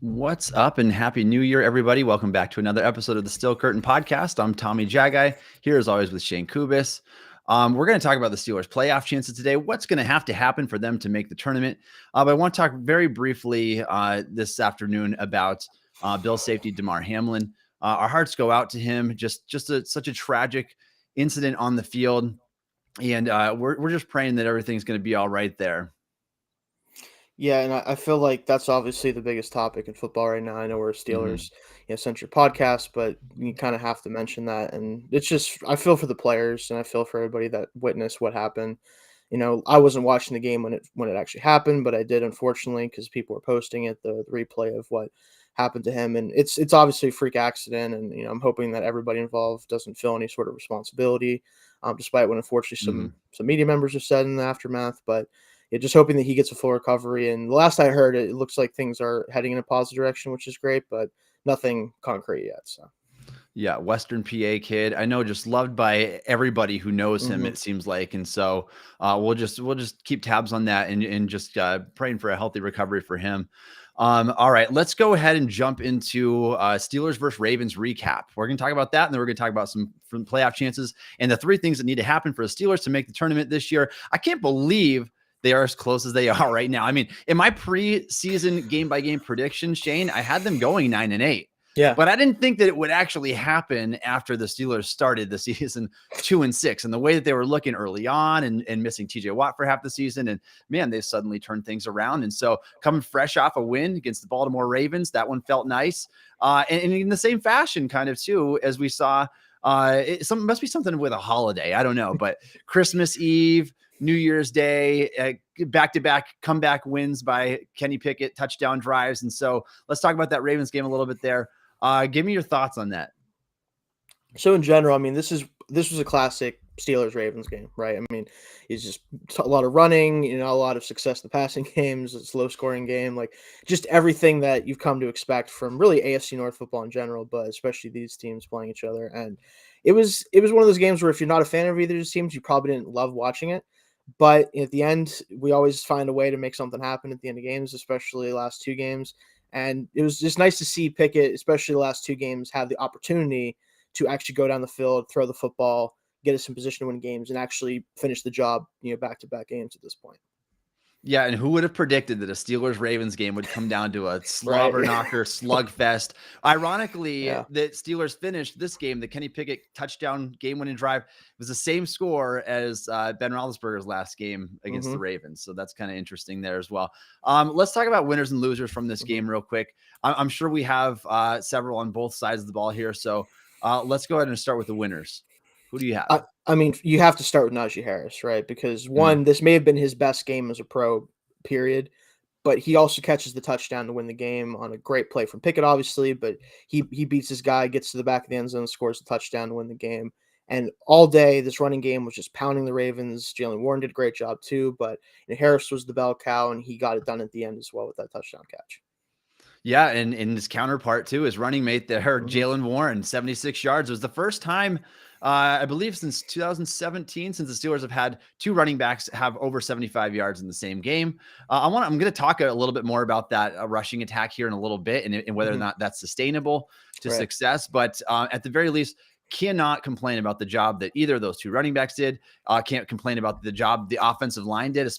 What's up and happy new year, everybody. Welcome back to another episode of the Steel Curtain podcast. I'm Tommy Jaggi, here as always with Shayne Kubas. We're going to talk about the Steelers playoff chances today. What's going to have to happen for them to make the tournament? But I want to talk very briefly this afternoon about Bill safety Damar Hamlin. Our hearts go out to him. Such a tragic incident on the field. And we're just praying that everything's going to be all right there. Yeah, and I feel like that's obviously the biggest topic in football right now. I know we're a Steelers, centric podcast, but you kind of have to mention that. And it's just, I feel for the players and I feel for everybody that witnessed what happened. I wasn't watching the game when it actually happened, but I did, unfortunately, because people were posting it, the replay of what happened to him. And it's obviously a freak accident, and I'm hoping that everybody involved doesn't feel any sort of responsibility, despite what unfortunately some media members have said in the aftermath. But yeah, just hoping that he gets a full recovery. And the last I heard, it looks like things are heading in a positive direction, which is great, but nothing concrete yet. So. Yeah, Western PA kid. I know, just loved by everybody who knows him, it seems like. And so we'll just keep tabs on that and just praying for a healthy recovery for him. All right, let's go ahead and jump into Steelers versus Ravens recap. We're going to talk about that, and then we're going to talk about some playoff chances and the three things that need to happen for the Steelers to make the tournament this year. I can't believe they are as close as they are right now. I mean, in my preseason game-by-game prediction, Shayne, I had them going 9-8. Yeah. But I didn't think that it would actually happen after the Steelers started the season 2-6, and the way that they were looking early on and missing TJ Watt for half the season. And man, they suddenly turned things around. And so coming fresh off a win against the Baltimore Ravens, that one felt nice. And in the same fashion, kind of too, as we saw, must be something with a holiday. I don't know, but Christmas Eve, New Year's Day, back-to-back comeback wins by Kenny Pickett, touchdown drives. And so let's talk about that Ravens game a little bit there. Give me your thoughts on that. So in general, I mean, this was a classic Steelers-Ravens game, right? I mean, it's just a lot of running, a lot of success in the passing games. It's a low-scoring game, like just everything that you've come to expect from really AFC North football in general, but especially these teams playing each other. And it was one of those games where if you're not a fan of either of these teams, you probably didn't love watching it. But at the end, we always find a way to make something happen at the end of games, especially the last two games. And it was just nice to see Pickett, especially the last two games, have the opportunity to actually go down the field, throw the football, get us in position to win games, and actually finish the job, back-to-back games at this point. Yeah, and who would have predicted that a Steelers-Ravens game would come down to a slobber knocker slugfest? Ironically, that Steelers finished this game, the Kenny Pickett touchdown game-winning drive, was the same score as Ben Roethlisberger's last game against the Ravens. So that's kind of interesting there as well. Let's talk about winners and losers from this game real quick. I'm sure we have several on both sides of the ball here. So let's go ahead and start with the winners. Who do you have? I mean, you have to start with Najee Harris, right? Because one, this may have been his best game as a pro, period, but he also catches the touchdown to win the game on a great play from Pickett, obviously, but he beats his guy, gets to the back of the end zone, scores the touchdown to win the game. And all day, this running game was just pounding the Ravens. Jaylen Warren did a great job too, but Harris was the bell cow, and he got it done at the end as well with that touchdown catch. Yeah, and his counterpart too, his running mate there, Jaylen Warren, 76 yards. It was the first time, I believe, since 2017, since the Steelers have had two running backs have over 75 yards in the same game. I'm going to talk a little bit more about that rushing attack here in a little bit, and whether or not that's sustainable to success. But at the very least, cannot complain about the job that either of those two running backs did. Can't complain about the job the offensive line did,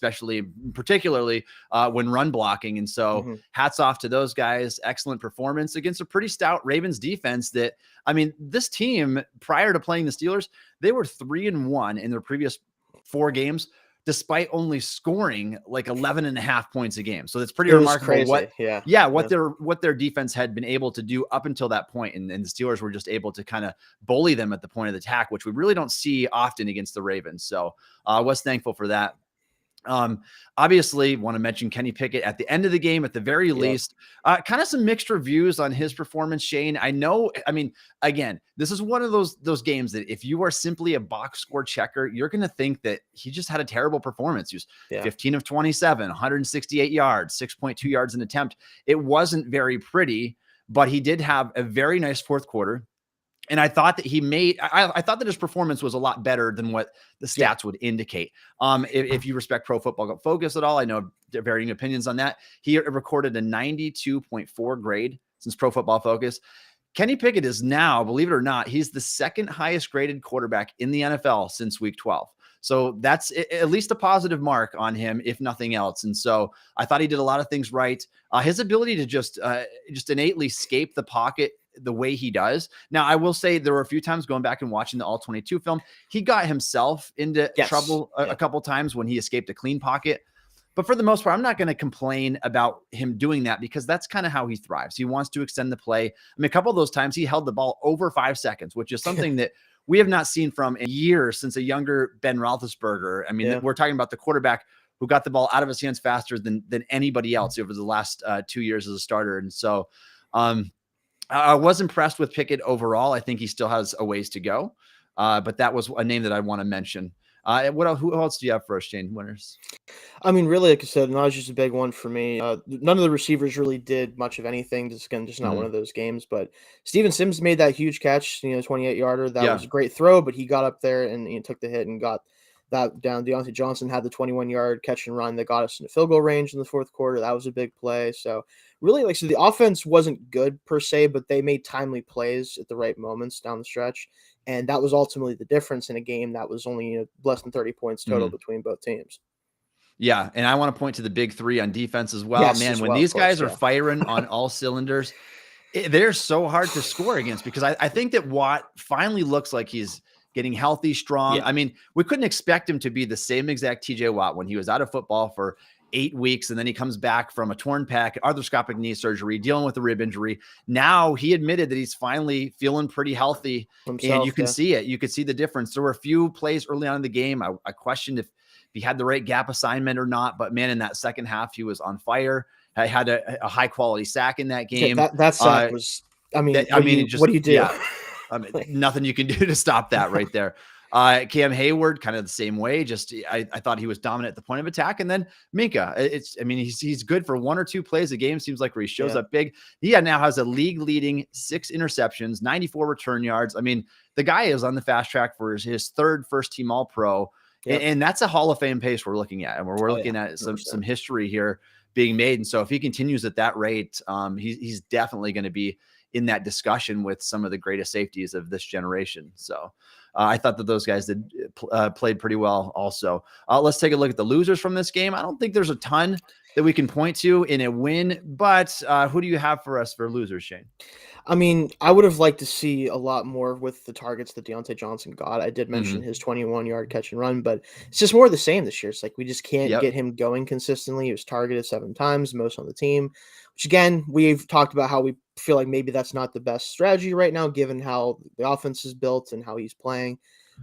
particularly when run blocking. And so hats off to those guys. Excellent performance against a pretty stout Ravens defense that, I mean, this team prior to playing the Steelers, they were 3-1 in their previous 4 games, despite only scoring like 11.5 points a game. So that's pretty remarkable. What their defense had been able to do up until that point. And the Steelers were just able to kind of bully them at the point of the attack, which we really don't see often against the Ravens. So I was thankful for that. Obviously want to mention Kenny Pickett at the end of the game, at the very least, kind of some mixed reviews on his performance. Shayne, I mean, again, this is one of those games that if you are simply a box score checker, you're going to think that he just had a terrible performance. He was 15 of 27, 168 yards, 6.2 yards an attempt. It wasn't very pretty, but he did have a very nice fourth quarter. And I thought that I thought that his performance was a lot better than what the stats would indicate. If you respect Pro Football Focus at all, I know there are varying opinions on that. He recorded a 92.4 grade since Pro Football Focus. Kenny Pickett is now, believe it or not, he's the second highest graded quarterback in the NFL since week 12. So that's at least a positive mark on him, if nothing else. And so I thought he did a lot of things right. His ability to just innately escape the pocket the way he does. Now, I will say there were a few times going back and watching the All 22 film, he got himself into trouble a couple times when he escaped a clean pocket. But for the most part, I'm not going to complain about him doing that because that's kind of how he thrives. He wants to extend the play. I mean, a couple of those times he held the ball over 5 seconds, which is something that we have not seen from in years since a younger Ben Roethlisberger. I mean, we're talking about the quarterback who got the ball out of his hands faster than anybody else over the last 2 years as a starter. And so I was impressed with Pickett overall. I think he still has a ways to go, but that was a name that I want to mention. Who else do you have for us, Shane? Winners? I mean, really, like I said, Najee's a big one for me. None of the receivers really did much of anything. Just not one of those games. But Steven Sims made that huge catch, 28-yarder. That was a great throw, but he got up there and took the hit and got that down. Deontay Johnson had the 21-yard catch and run that got us into field goal range in the fourth quarter. That was a big play. So really, so the offense wasn't good per se, but they made timely plays at the right moments down the stretch. And that was ultimately the difference in a game that was only less than 30 points total between both teams. Yeah, and I want to point to the big three on defense as well. When these guys are firing on all cylinders, they're so hard to score against because I think that Watt finally looks like he's getting healthy, strong. Yeah. I mean, we couldn't expect him to be the same exact TJ Watt when he was out of football for 8 weeks, and then he comes back from a torn pec, arthroscopic knee surgery, dealing with a rib injury. Now he admitted that he's finally feeling pretty healthy, and you can see it. You could see the difference. There were a few plays early on in the game. I questioned if he had the right gap assignment or not, but man, in that second half, he was on fire. I had a high quality sack in that game. That sack was, what do you do? Yeah, nothing you can do to stop that right there. Cam Hayward, kind of the same way. Just I thought he was dominant at the point of attack, and then Minka. He's good for 1 or 2 plays a game. Seems like where he shows up big. He now has a league leading 6 interceptions, 94 return yards. I mean, the guy is on the fast track for his third first team All Pro, and that's a Hall of Fame pace we're looking at, and we're looking at some history here being made. And so if he continues at that rate, he's definitely going to be in that discussion with some of the greatest safeties of this generation. So I thought that those guys played pretty well also. Let's take a look at the losers from this game. I don't think there's a ton that we can point to in a win, but who do you have for us for losers, Shane? I mean, I would have liked to see a lot more with the targets that Deontay Johnson got. I did mention his 21-yard catch and run, but it's just more of the same this year. It's like we just can't get him going consistently. He was targeted 7 times, most on the team, which again, we've talked about how we feel like maybe that's not the best strategy right now, given how the offense is built and how he's playing.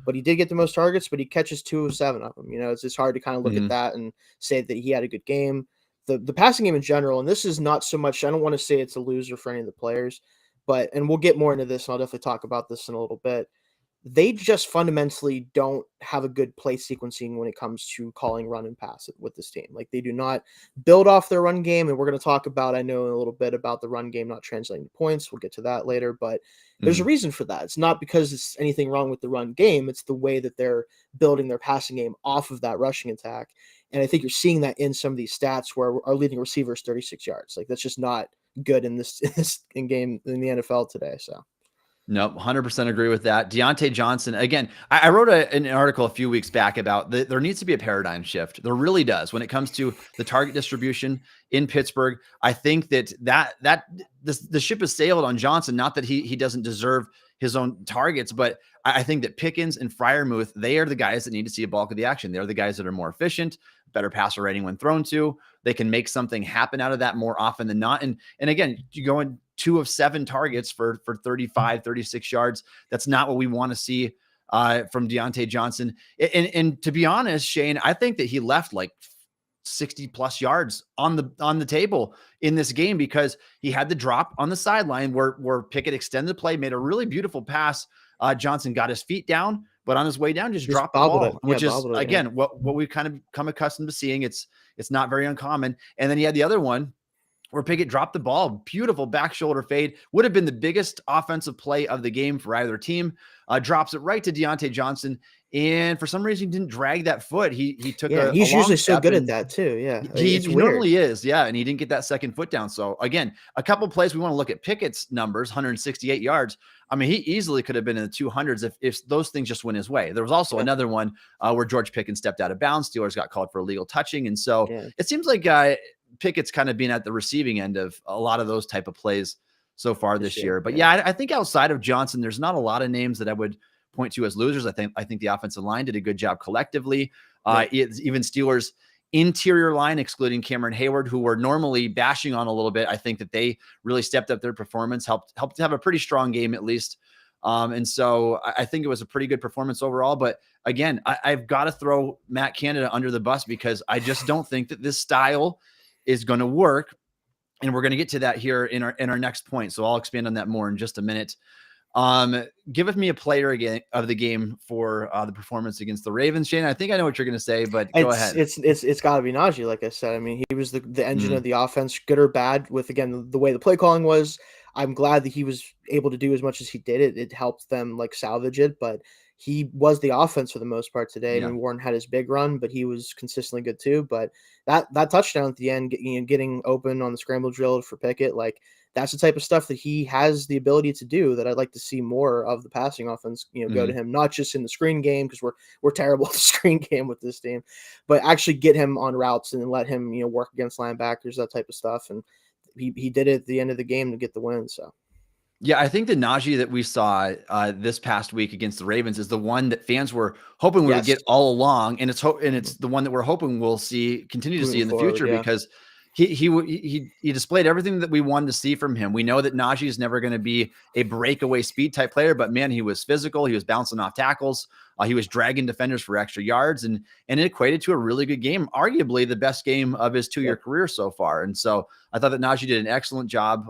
But he did get the most targets, but he catches 2 of 7 of them. It's just hard to kind of look at that and say that he had a good game. The passing game in general, and this is not so much, I don't want to say it's a loser for any of the players, and we'll get more into this, and I'll definitely talk about this in a little bit. They just fundamentally don't have a good play sequencing when it comes to calling run and pass with this team. Like, they do not build off their run game, and we're going to talk about, I know, in a little bit about the run game not translating to points. We'll get to that later, but there's a reason for that. It's not because it's anything wrong with the run game. It's the way that they're building their passing game off of that rushing attack. And I think you're seeing that in some of these stats where our leading receiver is 36 yards. Like, that's just not good in this game in the NFL today. So. Nope, 100% agree with that. Deontay Johnson, again, I wrote an article a few weeks back about there needs to be a paradigm shift. There really does when it comes to the target distribution in Pittsburgh. I think that the ship has sailed on Johnson. Not that he doesn't deserve his own targets, but I think that Pickens and Freiermuth, they are the guys that need to see a bulk of the action. They're the guys that are more efficient, better passer rating when thrown to. They can make something happen out of that more often than not. And again, you go in 2 of 7 targets for 35, 36 yards. That's not what we want to see from Deontay Johnson. And to be honest, Shane, I think that he left like 60 plus yards on the table in this game because he had the drop on the sideline where Pickett extended the play, made a really beautiful pass. Johnson got his feet down, but on his way down, just dropped the ball, which is again what we've kind of come accustomed to seeing. It's not very uncommon. And then he had the other one where Pickett dropped the ball. Beautiful back shoulder fade. Would have been the biggest offensive play of the game for either team. Drops it right to Deontay Johnson. And for some reason, he didn't drag that foot. He took Yeah, a he's long usually so step good at and that too. Yeah, it's he weird. normally is. Yeah. And he didn't get that second foot down. So again, a couple plays we want to look at Pickett's numbers, 168 yards. I mean, he easily could have been in the 200s if those things just went his way. There was also another one where George Pickens stepped out of bounds. Steelers got called for illegal touching. And so it seems like Pickett's kind of been at the receiving end of a lot of those type of plays so far this year. But yeah, I think outside of Johnson, there's not a lot of names that I would point to as losers. I think the offensive line did a good job collectively. Even Steelers interior line, excluding Cameron Hayward, who we're normally bashing on a little bit. I think that they really stepped up their performance, helped to have a pretty strong game at least. And so I think it was a pretty good performance overall. But again, I've got to throw Matt Canada under the bus because I just don't think that this style is going to work. And we're going to get to that here in our next point. So I'll expand on that more in just a minute. Give me a player again of the game for the performance against the Ravens, Shane. I think I know what you're going to say, but go ahead. It's got to be Najee. Like I said, I mean, he was the engine of the offense, good or bad. With again the way the play calling was, I'm glad that he was able to do as much as he did. It helped them like salvage it, but he was the offense for the most part today. I mean, Warren had his big run, but he was consistently good too. But that touchdown at the end, getting open on the scramble drill for Pickett, like. That's the type of stuff that he has the ability to do that I'd like to see more of the passing offense, go to him, not just in the screen game, because we're terrible at the screen game with this team, but actually get him on routes and let him, work against linebackers, that type of stuff. And he did it at the end of the game to get the win. So. Yeah, I think the Najee that we saw this past week against the Ravens is the one that fans were hoping we would get all along, and it's the one that we're hoping we'll continue to see in the future because he displayed everything that we wanted to see from him. We know that Najee is never going to be a breakaway speed type player, but man, he was physical. He was bouncing off tackles. He was dragging defenders for extra yards, and it equated to a really good game, arguably the best game of his 2-year career so far. And so I thought that Najee did an excellent job.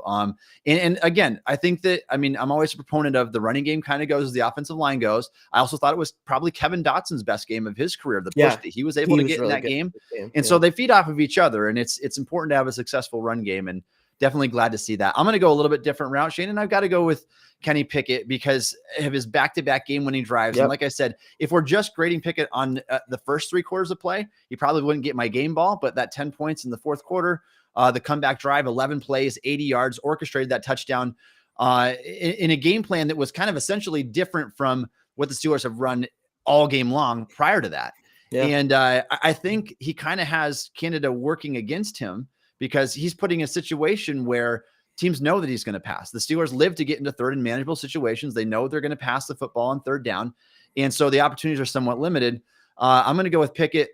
And again, I think that, I'm always a proponent of the running game kind of goes as the offensive line goes. I also thought it was probably Kevin Dotson's best game of his career, the push that he was able to get really in that game. And so they feed off of each other, and it's important to have a successful run game, and definitely glad to see that. I'm going to go a little bit different route, Shane, and I've got to go with Kenny Pickett because of his back-to-back game-winning drives. And like I said, if we're just grading Pickett on the first 3 quarters of play, he probably wouldn't get my game ball, but that 10 points in the fourth quarter, the comeback drive, 11 plays, 80 yards, orchestrated that touchdown in a game plan that was kind of essentially different from what the Steelers have run all game long prior to that. And I think he kind of has Canada working against him because he's putting a situation where teams know that he's going to pass. The Steelers live to get into third and manageable situations. They know they're going to pass the football on third down. And so the opportunities are somewhat limited. I'm going to go with Pickett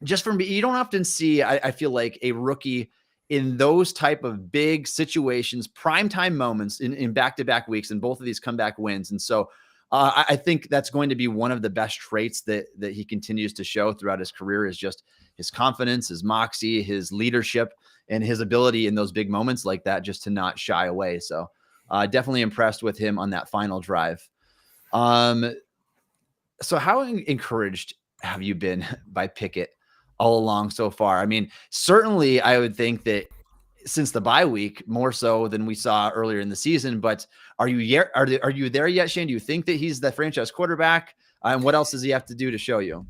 just from, you don't often see, I feel like a rookie in those type of big situations, primetime moments in back-to-back weeks, and both of these comeback wins. And so I think that's going to be one of the best traits that he continues to show throughout his career is just his confidence, his moxie, his leadership, and his ability in those big moments like that, just to not shy away. So definitely impressed with him on that final drive. So how encouraged have you been by Pickett all along so far? Certainly I would think that since the bye week, more so than we saw earlier in the season, but are you there yet, Shane? Do you think that he's the franchise quarterback? And what else does he have to do to show you?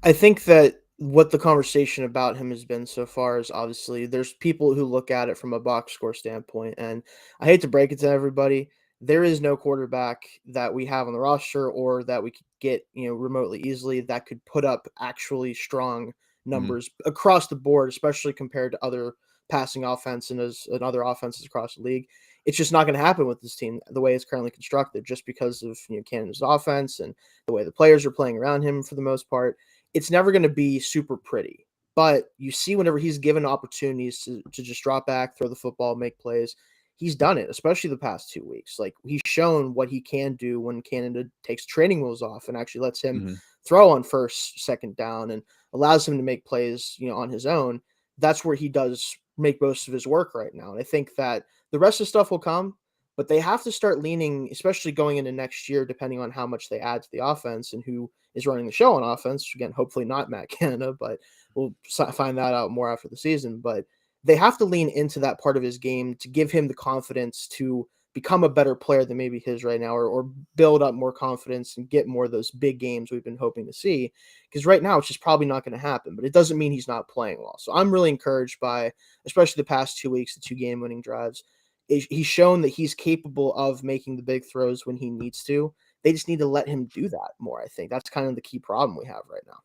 I think that what the conversation about him has been so far is obviously there's people who look at it from a box score standpoint. And I hate to break it to everybody, there is no quarterback that we have on the roster or that we could get, remotely easily that could put up actually strong numbers across the board, especially compared to other passing offense and other offenses across the league. It's just not going to happen with this team the way it's currently constructed, just because of Canada's offense and the way the players are playing around him for the most part. It's never going to be super pretty, but you see whenever he's given opportunities to just drop back, throw the football, make plays, he's done it, especially the past 2 weeks. Like, he's shown what he can do when Canada takes training wheels off and actually lets him throw on first, second down and allows him to make plays, on his own. That's where he does make most of his work right now. And I think that the rest of the stuff will come, but they have to start leaning, especially going into next year, depending on how much they add to the offense and who is running the show on offense. Again, hopefully not Matt Canada, but we'll find that out more after the season. But they have to lean into that part of his game to give him the confidence to become a better player than maybe his right now, or build up more confidence and get more of those big games we've been hoping to see. Because right now it's just probably not going to happen, but it doesn't mean he's not playing well. So I'm really encouraged by, especially the past 2 weeks, the 2 game winning drives. He's shown that he's capable of making the big throws when he needs to. They just need to let him do that more. I think that's kind of the key problem we have right now.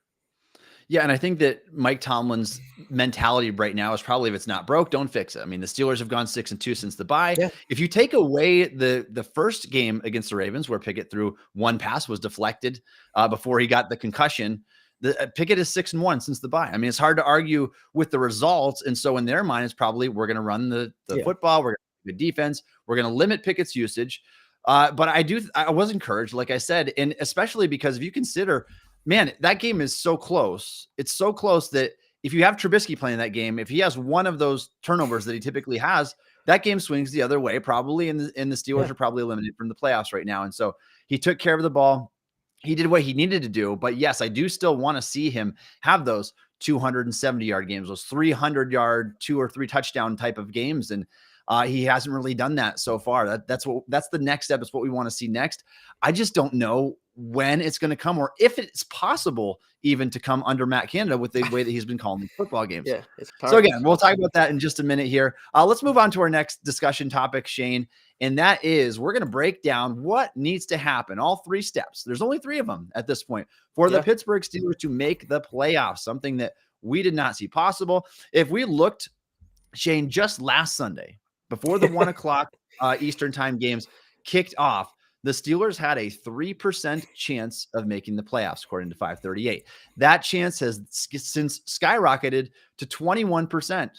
Yeah, and I think that Mike Tomlin's mentality right now is probably, if it's not broke, don't fix it. I mean, the Steelers have gone 6-2 since the bye. Yeah. If you take away the first game against the Ravens, where Pickett threw one pass, was deflected before he got the concussion, Pickett is 6-1 since the bye. I mean, it's hard to argue with the results. And so in their mind, it's probably, we're going to run the football, we're going to do defense, we're going to limit Pickett's usage. But I was encouraged, like I said, and especially because if you consider, man, that game is so close. It's so close that if you have Trubisky playing that game, if he has one of those turnovers that he typically has, that game swings the other way probably, and the Steelers are probably eliminated from the playoffs right now. And so he took care of the ball. He did what he needed to do. But yes, I do still want to see him have those 270-yard games, those 300-yard, 2 or 3 touchdown type of games. And he hasn't really done that so far. That's the next step. It's what we want to see next. I just don't know when it's going to come, or if it's possible even to come under Matt Canada with the way that he's been calling these football games. Yeah. So again, we'll talk about that in just a minute here. Let's move on to our next discussion topic, Shane. And that is, we're going to break down what needs to happen. All 3 steps. There's only 3 of them at this point for the Pittsburgh Steelers to make the playoffs, something that we did not see possible. If we looked, Shane, just last Sunday, before the 1 o'clock Eastern time games kicked off, the Steelers had a 3% chance of making the playoffs, according to 538. That chance has since skyrocketed to 21%.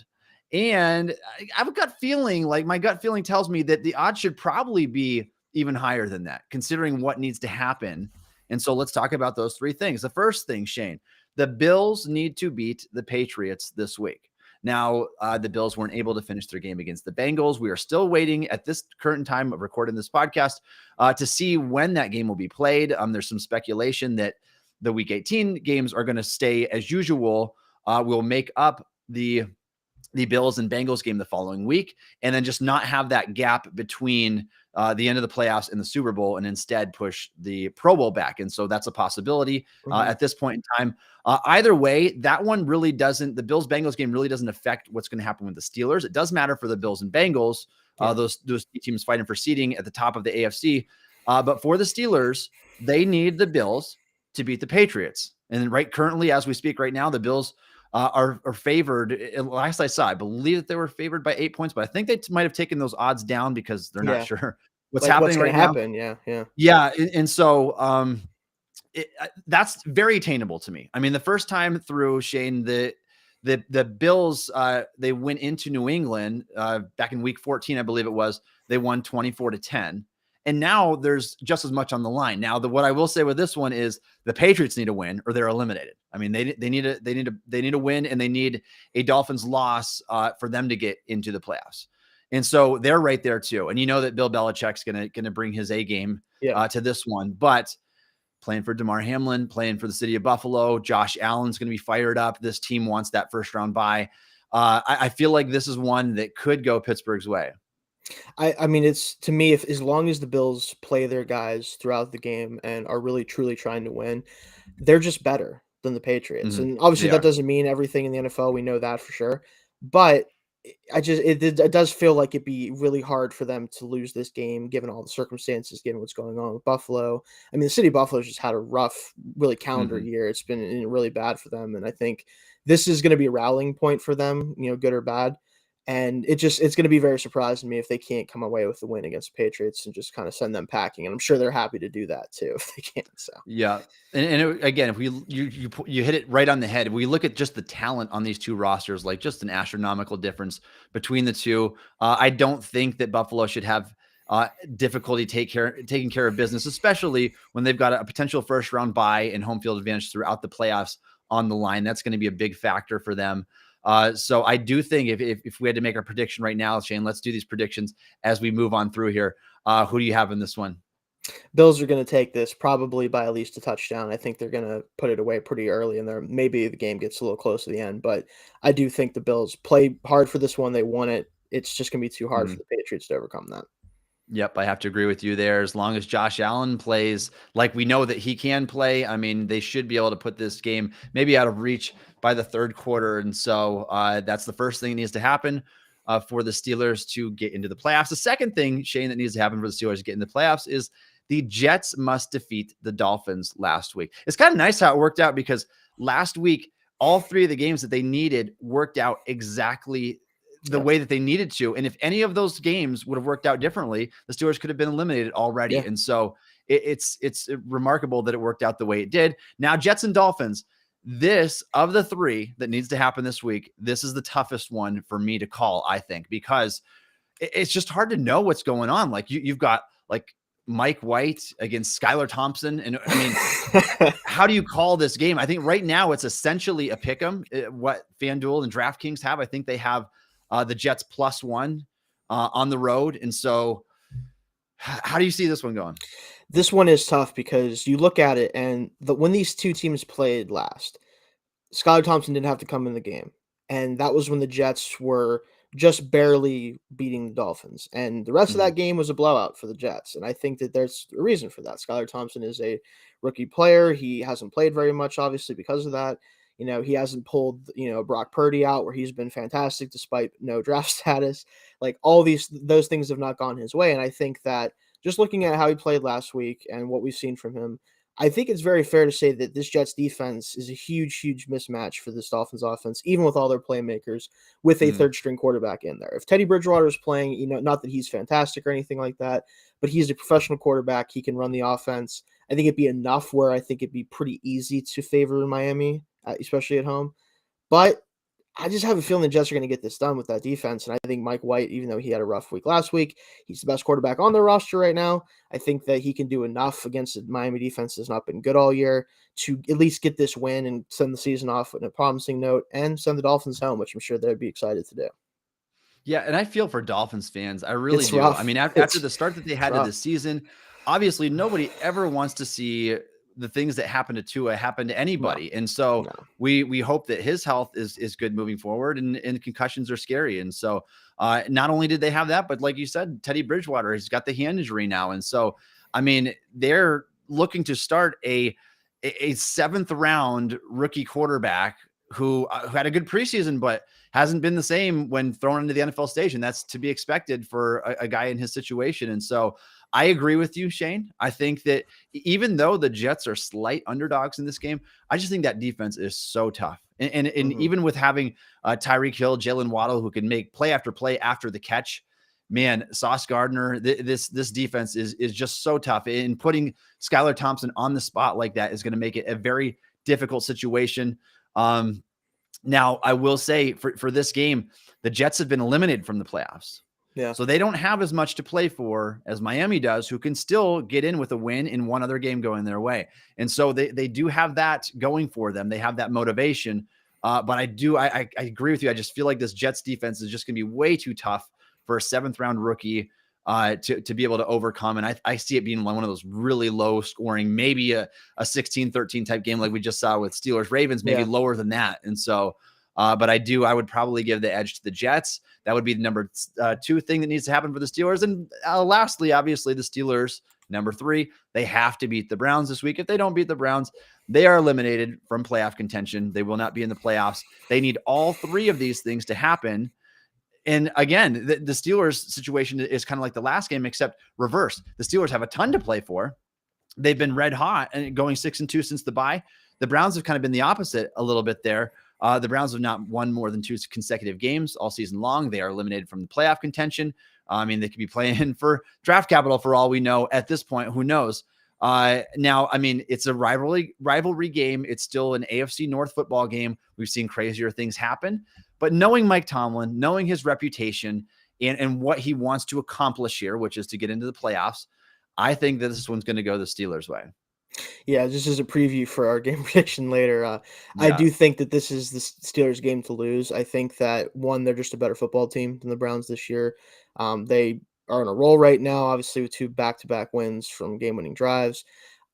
And I have a gut feeling, like my gut feeling tells me that the odds should probably be even higher than that, considering what needs to happen. And so let's talk about those 3 things. The first thing, Shane, the Bills need to beat the Patriots this week. Now, the Bills weren't able to finish their game against the Bengals. We are still waiting at this current time of recording this podcast to see when that game will be played. There's some speculation that the Week 18 games are going to stay as usual. We'll make up the Bills and Bengals game the following week, and then just not have that gap between the end of the playoffs and the Super Bowl, and instead push the Pro Bowl back. And so that's a possibility at this point in time. Either way, that one really doesn't, the Bills-Bengals game really doesn't affect what's going to happen with the Steelers. It does matter for the Bills and Bengals, those teams fighting for seeding at the top of the AFC. But for the Steelers, they need the Bills to beat the Patriots. And right currently, as we speak right now, the Bills are favored. Last I saw, I believe that they were favored by 8 points, but I think they might have taken those odds down because they're not sure what's happening right now. Yeah. And so that's very attainable to me. I mean, the first time through, Shane, the Bills, they went into New England back in week 14, I believe it was. They won 24-10. And now there's just as much on the line. Now, what I will say with this one is the Patriots need to win or they're eliminated. I mean, they need to win, and they need a Dolphins loss for them to get into the playoffs. And so they're right there too. And you know that Bill Belichick's gonna bring his A game to this one. But playing for DeMar Hamlin, playing for the city of Buffalo, Josh Allen's gonna be fired up. This team wants that first round bye. I feel like this is one that could go Pittsburgh's way. I mean, it's, to me, if as long as the Bills play their guys throughout the game and are really truly trying to win, they're just better than the Patriots. And obviously that doesn't mean everything in the NFL. We know that for sure. But it does feel like it'd be really hard for them to lose this game, given all the circumstances, given what's going on with Buffalo. I mean, the city of Buffalo's just had a rough, really calendar year. It's been really bad for them. And I think this is going to be a rallying point for them, good or bad. And it's going to be very surprising to me if they can't come away with the win against the Patriots and just kind of send them packing. And I'm sure they're happy to do that too if they can. So yeah, again, if you hit it right on the head, if we look at just the talent on these two rosters, like just an astronomical difference between the two. I don't think that Buffalo should have difficulty taking care of business, especially when they've got a potential first round bye and home field advantage throughout the playoffs on the line. That's going to be a big factor for them. So I do think if we had to make a prediction right now, Shane, let's do these predictions as we move on through here. Who do you have in this one? Bills are going to take this probably by at least a touchdown. I think they're going to put it away pretty early, and there maybe the game gets a little close to the end. But I do think the Bills play hard for this one. They won it. It's just going to be too hard for the Patriots to overcome that. Yep, I have to agree with you there. As long as Josh Allen plays like we know that he can play, I mean, they should be able to put this game maybe out of reach by the third quarter. And so that's the first thing that needs to happen for the Steelers to get into the playoffs. The second thing, Shane, that needs to happen for the Steelers to get in the playoffs is the Jets must defeat the Dolphins last week. It's kind of nice how it worked out because last week, all three of the games that they needed worked out exactly the way that they needed to. And if any of those games would have worked out differently, the Steelers could have been eliminated already. Yeah. And so it's remarkable that it worked out the way it did. Now, Jets and Dolphins, this of the three that needs to happen this week, this is the toughest one for me to call, I think, because it's just hard to know what's going on. Like you've got like Mike White against Skylar Thompson. And I mean, how do you call this game? I think right now it's essentially a pick 'em. What FanDuel and DraftKings have, I think they have the Jets +1 on the road. And so how do you see this one going? This one is tough because you look at it and when these two teams played last, Skylar Thompson didn't have to come in the game. And that was when the Jets were just barely beating the Dolphins. And the rest of that game was a blowout for the Jets. And I think that there's a reason for that. Skylar Thompson is a rookie player. He hasn't played very much, obviously, because of that. You know, he hasn't pulled, Brock Purdy out where he's been fantastic despite no draft status. Like those things have not gone his way. And I think that just looking at how he played last week and what we've seen from him, I think it's very fair to say that this Jets defense is a huge, huge mismatch for this Dolphins offense, even with all their playmakers, with a third string quarterback in there. If Teddy Bridgewater is playing, not that he's fantastic or anything like that, but he's a professional quarterback. He can run the offense. I think it'd be enough where I think it'd be pretty easy to favor Miami, especially at home. But I just have a feeling the Jets are going to get this done with that defense. And I think Mike White, even though he had a rough week last week, he's the best quarterback on their roster right now. I think that he can do enough against the Miami defense that's not been good all year to at least get this win and send the season off on a promising note and send the Dolphins home, which I'm sure they'd be excited to do. Yeah, and I feel for Dolphins fans. I really do. Rough. I mean, after the start that they had to this season, obviously nobody ever wants to see the things that happen to Tua happen to anybody. And so we hope that his health is good moving forward, and concussions are scary. And so not only did they have that, but like you said, Teddy Bridgewater, he's got the hand injury now. And so, I mean, they're looking to start a 7th round rookie quarterback who had a good preseason, but hasn't been the same when thrown into the NFL stage. And that's to be expected for a guy in his situation. And so I agree with you, Shane. I think that even though the Jets are slight underdogs in this game, I just think that defense is so tough. And even with having Tyreek Hill, Jalen Waddle, who can make play after play after the catch, man, Sauce Gardner, this defense is just so tough. And putting Skylar Thompson on the spot like that is going to make it a very difficult situation. Now, I will say for this game, the Jets have been eliminated from the playoffs. Yeah. So they don't have as much to play for as Miami does, who can still get in with a win in one other game going their way. And so they do have that going for them. They have that motivation. But I agree with you. I just feel like this Jets defense is just going to be way too tough for a 7th round rookie to be able to overcome. And I see it being one of those really low scoring, maybe a 16-13 type game like we just saw with Steelers Ravens, maybe lower than that. And so but I would probably give the edge to the Jets. That would be the number 2 thing that needs to happen for the Steelers. And lastly, obviously, the Steelers, number 3, they have to beat the Browns this week. If they don't beat the Browns, they are eliminated from playoff contention. They will not be in the playoffs. They need all 3 of these things to happen. And again, the Steelers situation is kind of like the last game, except reverse. The Steelers have a ton to play for. They've been red hot and going 6-2 since the bye. The Browns have kind of been the opposite a little bit there. The Browns have not won more than 2 consecutive games all season long. They are eliminated from the playoff contention. I mean, they could be playing for draft capital for all we know at this point. Who knows? Now, I mean, it's a rivalry game. It's still an AFC North football game. We've seen crazier things happen. But knowing Mike Tomlin, knowing his reputation and what he wants to accomplish here, which is to get into the playoffs, I think that this one's going to go the Steelers' way. Yeah, just as a preview for our game prediction later, I do think that this is the Steelers' game to lose. I think that, one, they're just a better football team than the Browns this year. They are on a roll right now, obviously with 2 back-to-back wins from game-winning drives.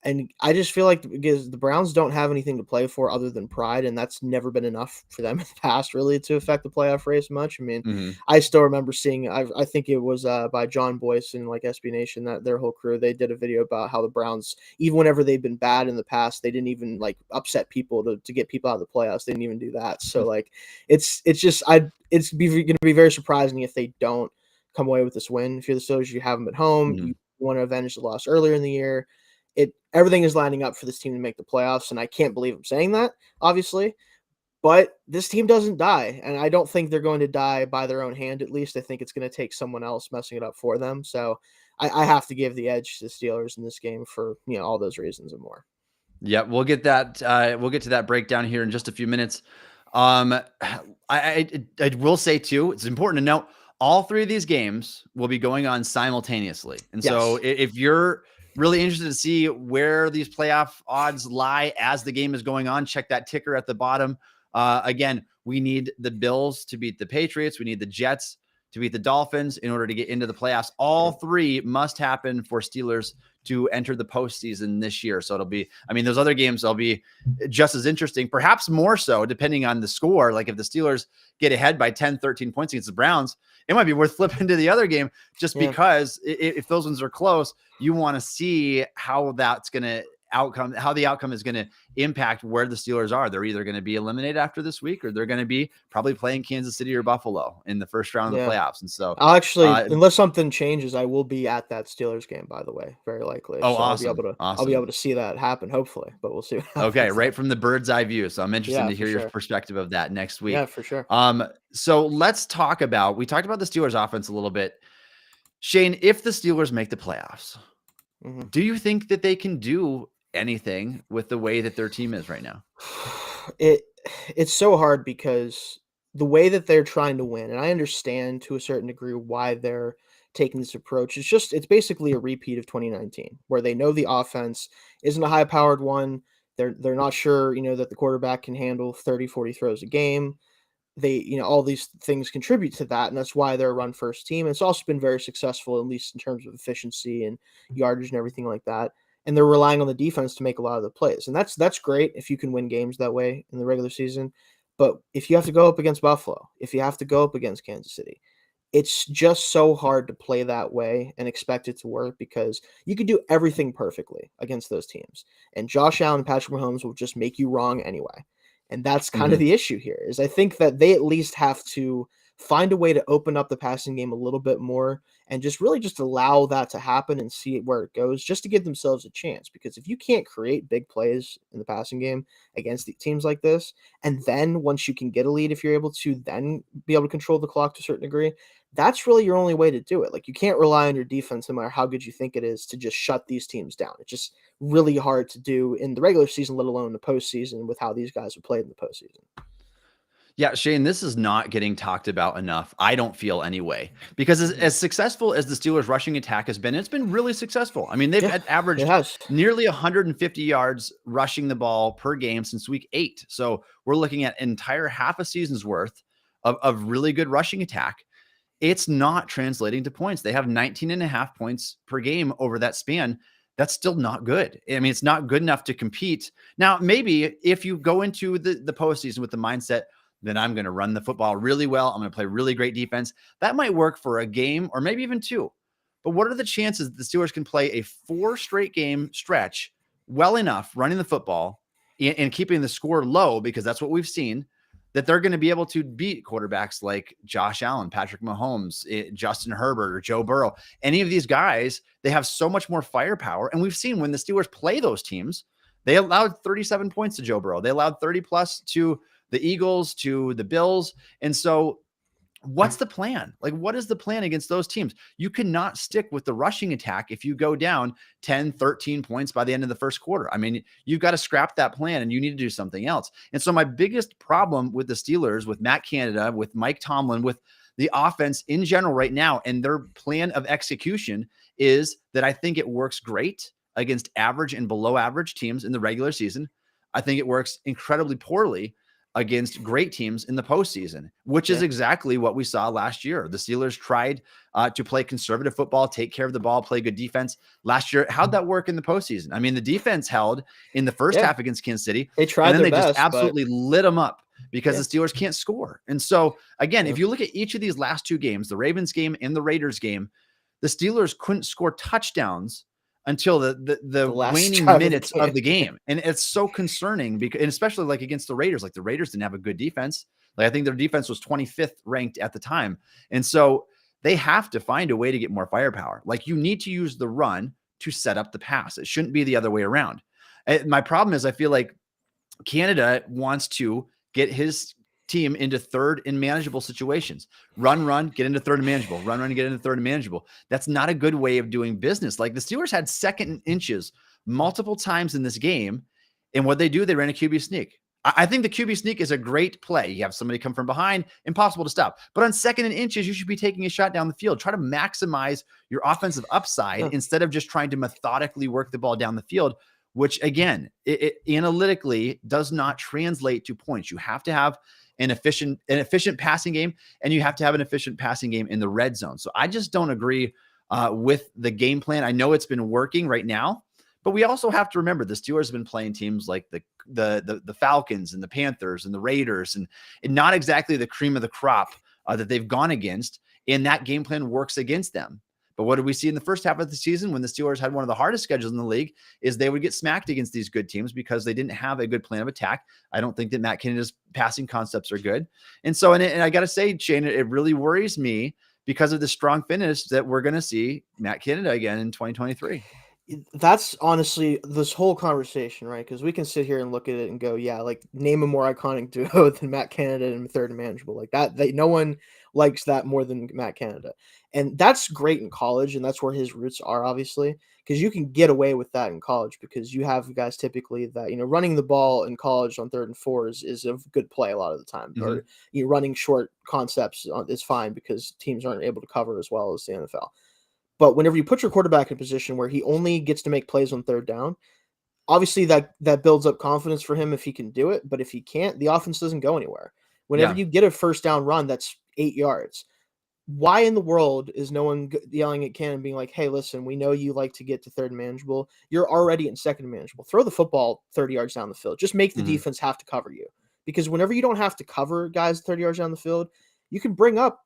And I just feel like because the Browns don't have anything to play for other than pride, and that's never been enough for them in the past, really, to affect the playoff race much. I mean, Mhm. I still remember seeing, I think it was by John Boyce and like SB Nation, that their whole crew, they did a video about how the Browns, even whenever they've been bad in the past, they didn't even like upset people to get people out of the playoffs. They didn't even do that. So like, it's just, it's going to be very surprising if they don't come away with this win. If you're the Steelers, you have them at home. Mhm. You want to avenge the loss earlier in the year. Everything is lining up for this team to make the playoffs, and I can't believe I'm saying that, obviously. But this team doesn't die, and I don't think they're going to die by their own hand. At least I think it's going to take someone else messing it up for them. So I have to give the edge to the Steelers in this game for all those reasons and more. Yeah, we'll get that. We'll get to that breakdown here in just a few minutes. I will say too, it's important to note all 3 of these games will be going on simultaneously, and so Yes. if you're really interested to see where these playoff odds lie as the game is going on, check that ticker at the bottom. Again, we need the Bills to beat the Patriots. We need the Jets to beat the Dolphins in order to get into the playoffs. All 3 must happen for Steelers to enter the postseason this year. So it'll be, I mean, those other games will be just as interesting, perhaps more so, depending on the score. Like if the Steelers get ahead by 10, 13 points against the Browns, it might be worth flipping to the other game just because if those ones are close, you want to see how that's going to how the outcome is going to impact where the Steelers are. They're either going to be eliminated after this week, or they're going to be probably playing Kansas City or Buffalo in the first round of the playoffs. And so I'll actually, unless something changes, I will be at that Steelers game, by the way, very likely. So awesome. I'll be able to see that happen, hopefully, but we'll see what happens. Okay, right from the bird's eye view. So I'm interested Yeah, to for hear your sure. perspective of that next week. Yeah, for sure. So let's talk about, we talked about the Steelers offense a little bit. Shane, if the Steelers make the playoffs, do you think that they can do anything with the way that their team is right now? It's so hard because the way that they're trying to win, and I understand to a certain degree why they're taking this approach. It's basically a repeat of 2019, where they know the offense isn't a high-powered one. They're not sure, that the quarterback can handle 30, 40 throws a game. They, all these things contribute to that, and that's why they're a run-first team. And it's also been very successful, at least in terms of efficiency and yardage and everything like that. And they're relying on the defense to make a lot of the plays. And that's great if you can win games that way in the regular season. But if you have to go up against Buffalo, if you have to go up against Kansas City, it's just so hard to play that way and expect it to work because you could do everything perfectly against those teams. And Josh Allen and Patrick Mahomes will just make you wrong anyway. And that's kind of the issue here is I think that they at least have to find a way to open up the passing game a little bit more and just really just allow that to happen and see where it goes just to give themselves a chance. Because if you can't create big plays in the passing game against the teams like this, and then once you can get a lead, if you're able to then be able to control the clock to a certain degree, that's really your only way to do it. Like you can't rely on your defense, no matter how good you think it is, to just shut these teams down. It's just really hard to do in the regular season, let alone the postseason with how these guys have played in the postseason. Yeah, Shane, this is not getting talked about enough. I don't feel anyway, because as successful as the Steelers rushing attack has been, it's been really successful. I mean, they've averaged nearly 150 yards rushing the ball per game since week 8. So we're looking at an entire half a season's worth of really good rushing attack. It's not translating to points. They have 19.5 points per game over that span. That's still not good. I mean, it's not good enough to compete. Now, maybe if you go into the postseason with the mindset, then I'm going to run the football really well, I'm going to play really great defense, that might work for a game or maybe even 2. But what are the chances that the Steelers can play a 4 straight game stretch well enough running the football and keeping the score low, because that's what we've seen, that they're going to be able to beat quarterbacks like Josh Allen, Patrick Mahomes, Justin Herbert, or Joe Burrow? Any of these guys, they have so much more firepower. And we've seen when the Steelers play those teams, they allowed 37 points to Joe Burrow. They allowed 30 plus to the Eagles, to the Bills. And so what's the plan? Like, what is the plan against those teams? You cannot stick with the rushing attack if you go down 10, 13 points by the end of the first quarter. I mean, you've got to scrap that plan and you need to do something else. And so my biggest problem with the Steelers, with Matt Canada, with Mike Tomlin, with the offense in general right now, and their plan of execution is that I think it works great against average and below average teams in the regular season. I think it works incredibly poorly against great teams in the postseason, which is exactly what we saw last year. The Steelers tried to play conservative football, take care of the ball, play good defense last year. How'd that work in the postseason? I mean, the defense held in the first half against Kansas City. They tried and then their they best, just absolutely lit them up because the Steelers can't score. And so again, if you look at each of these last two games, the Ravens game and the Raiders game, the Steelers couldn't score touchdowns until the waning minutes of the game. And it's so concerning because, and especially like against the Raiders, like the Raiders didn't have a good defense. Like I think their defense was 25th ranked at the time. And so they have to find a way to get more firepower. Like you need to use the run to set up the pass. It shouldn't be the other way around. And my problem is I feel like Canada wants to get his team into third and manageable situations. Run, get into third and manageable. Run, get into third and manageable. That's not a good way of doing business. Like the Steelers had second and inches multiple times in this game. And what they do, they ran a QB sneak. I think the QB sneak is a great play. You have somebody come from behind, impossible to stop. But on second and inches, you should be taking a shot down the field. Try to maximize your offensive upside instead of just trying to methodically work the ball down the field, which again, it analytically does not translate to points. You have to have an efficient passing game, and you have to have an efficient passing game in the red zone. So I just don't agree with the game plan. I know it's been working right now, but we also have to remember the Steelers have been playing teams like the Falcons and the Panthers and the Raiders, and not exactly the cream of the crop that they've gone against. And that game plan works against them. But what did we see in the first half of the season when the Steelers had one of the hardest schedules in the league is they would get smacked against these good teams because they didn't have a good plan of attack. I don't think that Matt Canada's passing concepts are good. And so, and I got to say, Shane, it really worries me because of the strong finish that we're going to see Matt Canada again in 2023. That's honestly this whole conversation, right? Because we can sit here and look at it and go, yeah, like name a more iconic duo than Matt Canada and third and manageable. Like that, no one likes that more than Matt Canada. And that's great in college, and that's where his roots are, obviously, because you can get away with that in college because you have guys typically that, running the ball in college on 3rd and 4 is a good play a lot of the time. Or running short concepts is fine because teams aren't able to cover as well as the NFL. But whenever you put your quarterback in a position where he only gets to make plays on 3rd down, obviously that builds up confidence for him if he can do it. But if he can't, the offense doesn't go anywhere. Whenever you get a first down run that's 8 yards, why in the world is no one yelling at Cannon being like, hey, listen, we know you like to get to 3rd and manageable. You're already in 2nd and manageable. Throw the football 30 yards down the field. Just make the defense have to cover you. Because whenever you don't have to cover guys 30 yards down the field, you can bring up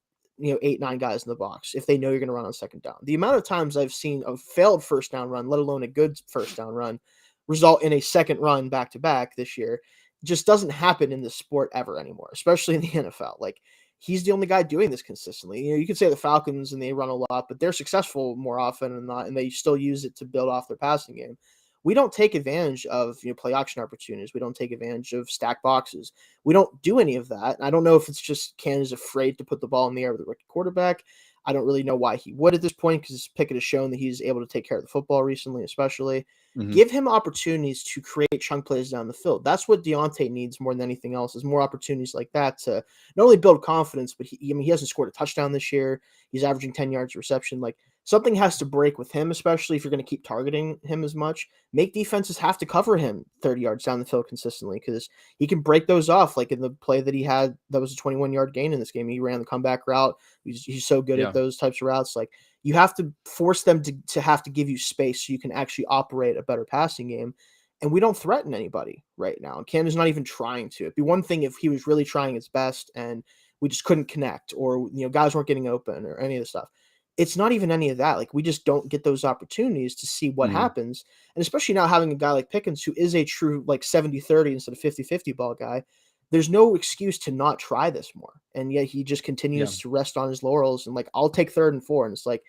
8, 9 guys in the box if they know you're going to run on 2nd down. The amount of times I've seen a failed first down run, let alone a good first down run, result in a second run back to back this year just doesn't happen in this sport ever anymore, especially in the NFL. Like, he's the only guy doing this consistently. You could say the Falcons and they run a lot, but they're successful more often than not, and they still use it to build off their passing game. We don't take advantage of play action opportunities. We don't take advantage of stack boxes. We don't do any of that. I don't know if it's just Canada's afraid to put the ball in the air with a rookie quarterback. I don't really know why he would at this point because Pickett has shown that he's able to take care of the football recently, especially. Give him opportunities to create chunk plays down the field. That's what Deontay needs more than anything else is more opportunities like that to not only build confidence, but he hasn't scored a touchdown this year. He's averaging 10 yards reception. Like, something has to break with him, especially if you're going to keep targeting him as much. Make defenses have to cover him 30 yards down the field consistently because he can break those off. Like in the play that he had, that was a 21-yard gain in this game. He ran the comeback route. He's so good at those types of routes. Like, you have to force them to have to give you space so you can actually operate a better passing game. And we don't threaten anybody right now. Canada's not even trying to. It'd be one thing if he was really trying his best and we just couldn't connect or, guys weren't getting open or any of the stuff. It's not even any of that. Like, we just don't get those opportunities to see what happens. And especially now having a guy like Pickens, who is a true like 70-30 instead of 50-50 ball guy, there's no excuse to not try this more. And yet he just continues to rest on his laurels and like, I'll take 3rd and 4. And it's like,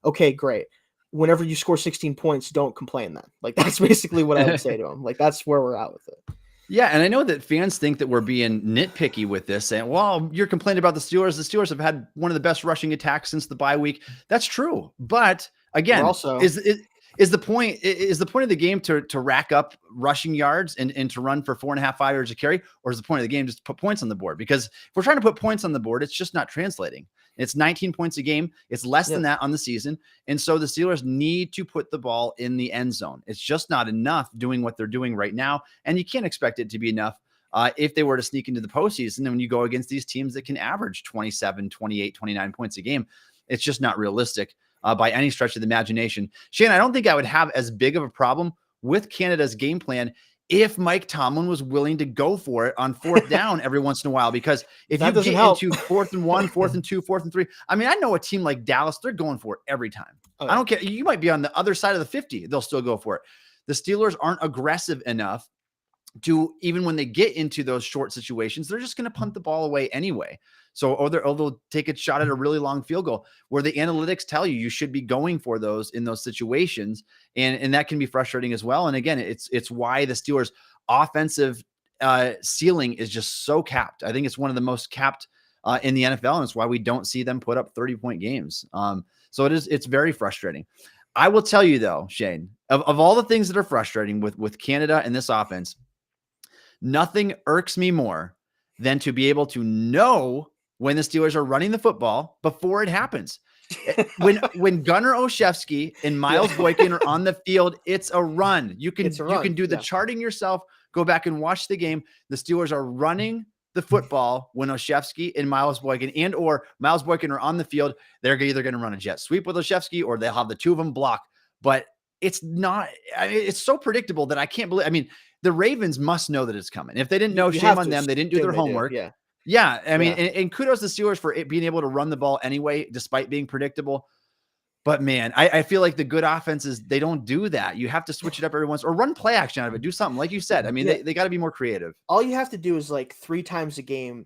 okay, great. Whenever you score 16 points, don't complain then. Like, that's basically what I would say to him. Like, that's where we're at with it. Yeah, and I know that fans think that we're being nitpicky with this, saying, well, you're complaining about the Steelers. The Steelers have had one of the best rushing attacks since the bye week. That's true. But again, is the point of the game to rack up rushing yards and to run for 4.5, 5 yards a carry? Or is the point of the game just to put points on the board? Because if we're trying to put points on the board, it's just not translating. It's 19 points a game. It's less than that on the season. And so the Steelers need to put the ball in the end zone. It's just not enough doing what they're doing right now. And you can't expect it to be enough if they were to sneak into the postseason. And when you go against these teams that can average 27, 28, 29 points a game, it's just not realistic by any stretch of the imagination. Shane, I don't think I would have as big of a problem with Canada's game plan if Mike Tomlin was willing to go for it on fourth down every once in a while, because if you get into 4th and 1, 4th and 2, 4th and 3, I mean, I know a team like Dallas, they're going for it every time. I don't care. You might be on the other side of the 50. They'll still go for it. The Steelers aren't aggressive enough to, even when they get into those short situations, they're just going to punt the ball away anyway. So, or they'll take a shot at a really long field goal where the analytics tell you should be going for those in those situations. And that can be frustrating as well. And again, it's why the Steelers offensive ceiling is just so capped. I think it's one of the most capped in the NFL. And it's why we don't see them put up 30-point games. So it's very frustrating. I will tell you though, Shane, of all the things that are frustrating with Canada and this offense, nothing irks me more than to be able to know when the Steelers are running the football before it happens. When Gunnar Olszewski and Miles Boykin are on the field, it's a run. You can do the charting yourself. Go back and watch the game. The Steelers are running the football when Olszewski and Miles Boykin or Miles Boykin are on the field. They're either going to run a jet sweep with Olszewski or they'll have the two of them block. But it's not. It's so predictable that I can't believe. I mean, the Ravens must know that it's coming. If they didn't know, shame on them. They didn't do their homework. Yeah. I mean, and kudos to the Steelers for being able to run the ball anyway, despite being predictable. But man, I feel like the good offenses, they don't do that. You have to switch it up every once or run play action out of it. Do something like you said. I mean, they got to be more creative. All you have to do is like 3 times a game,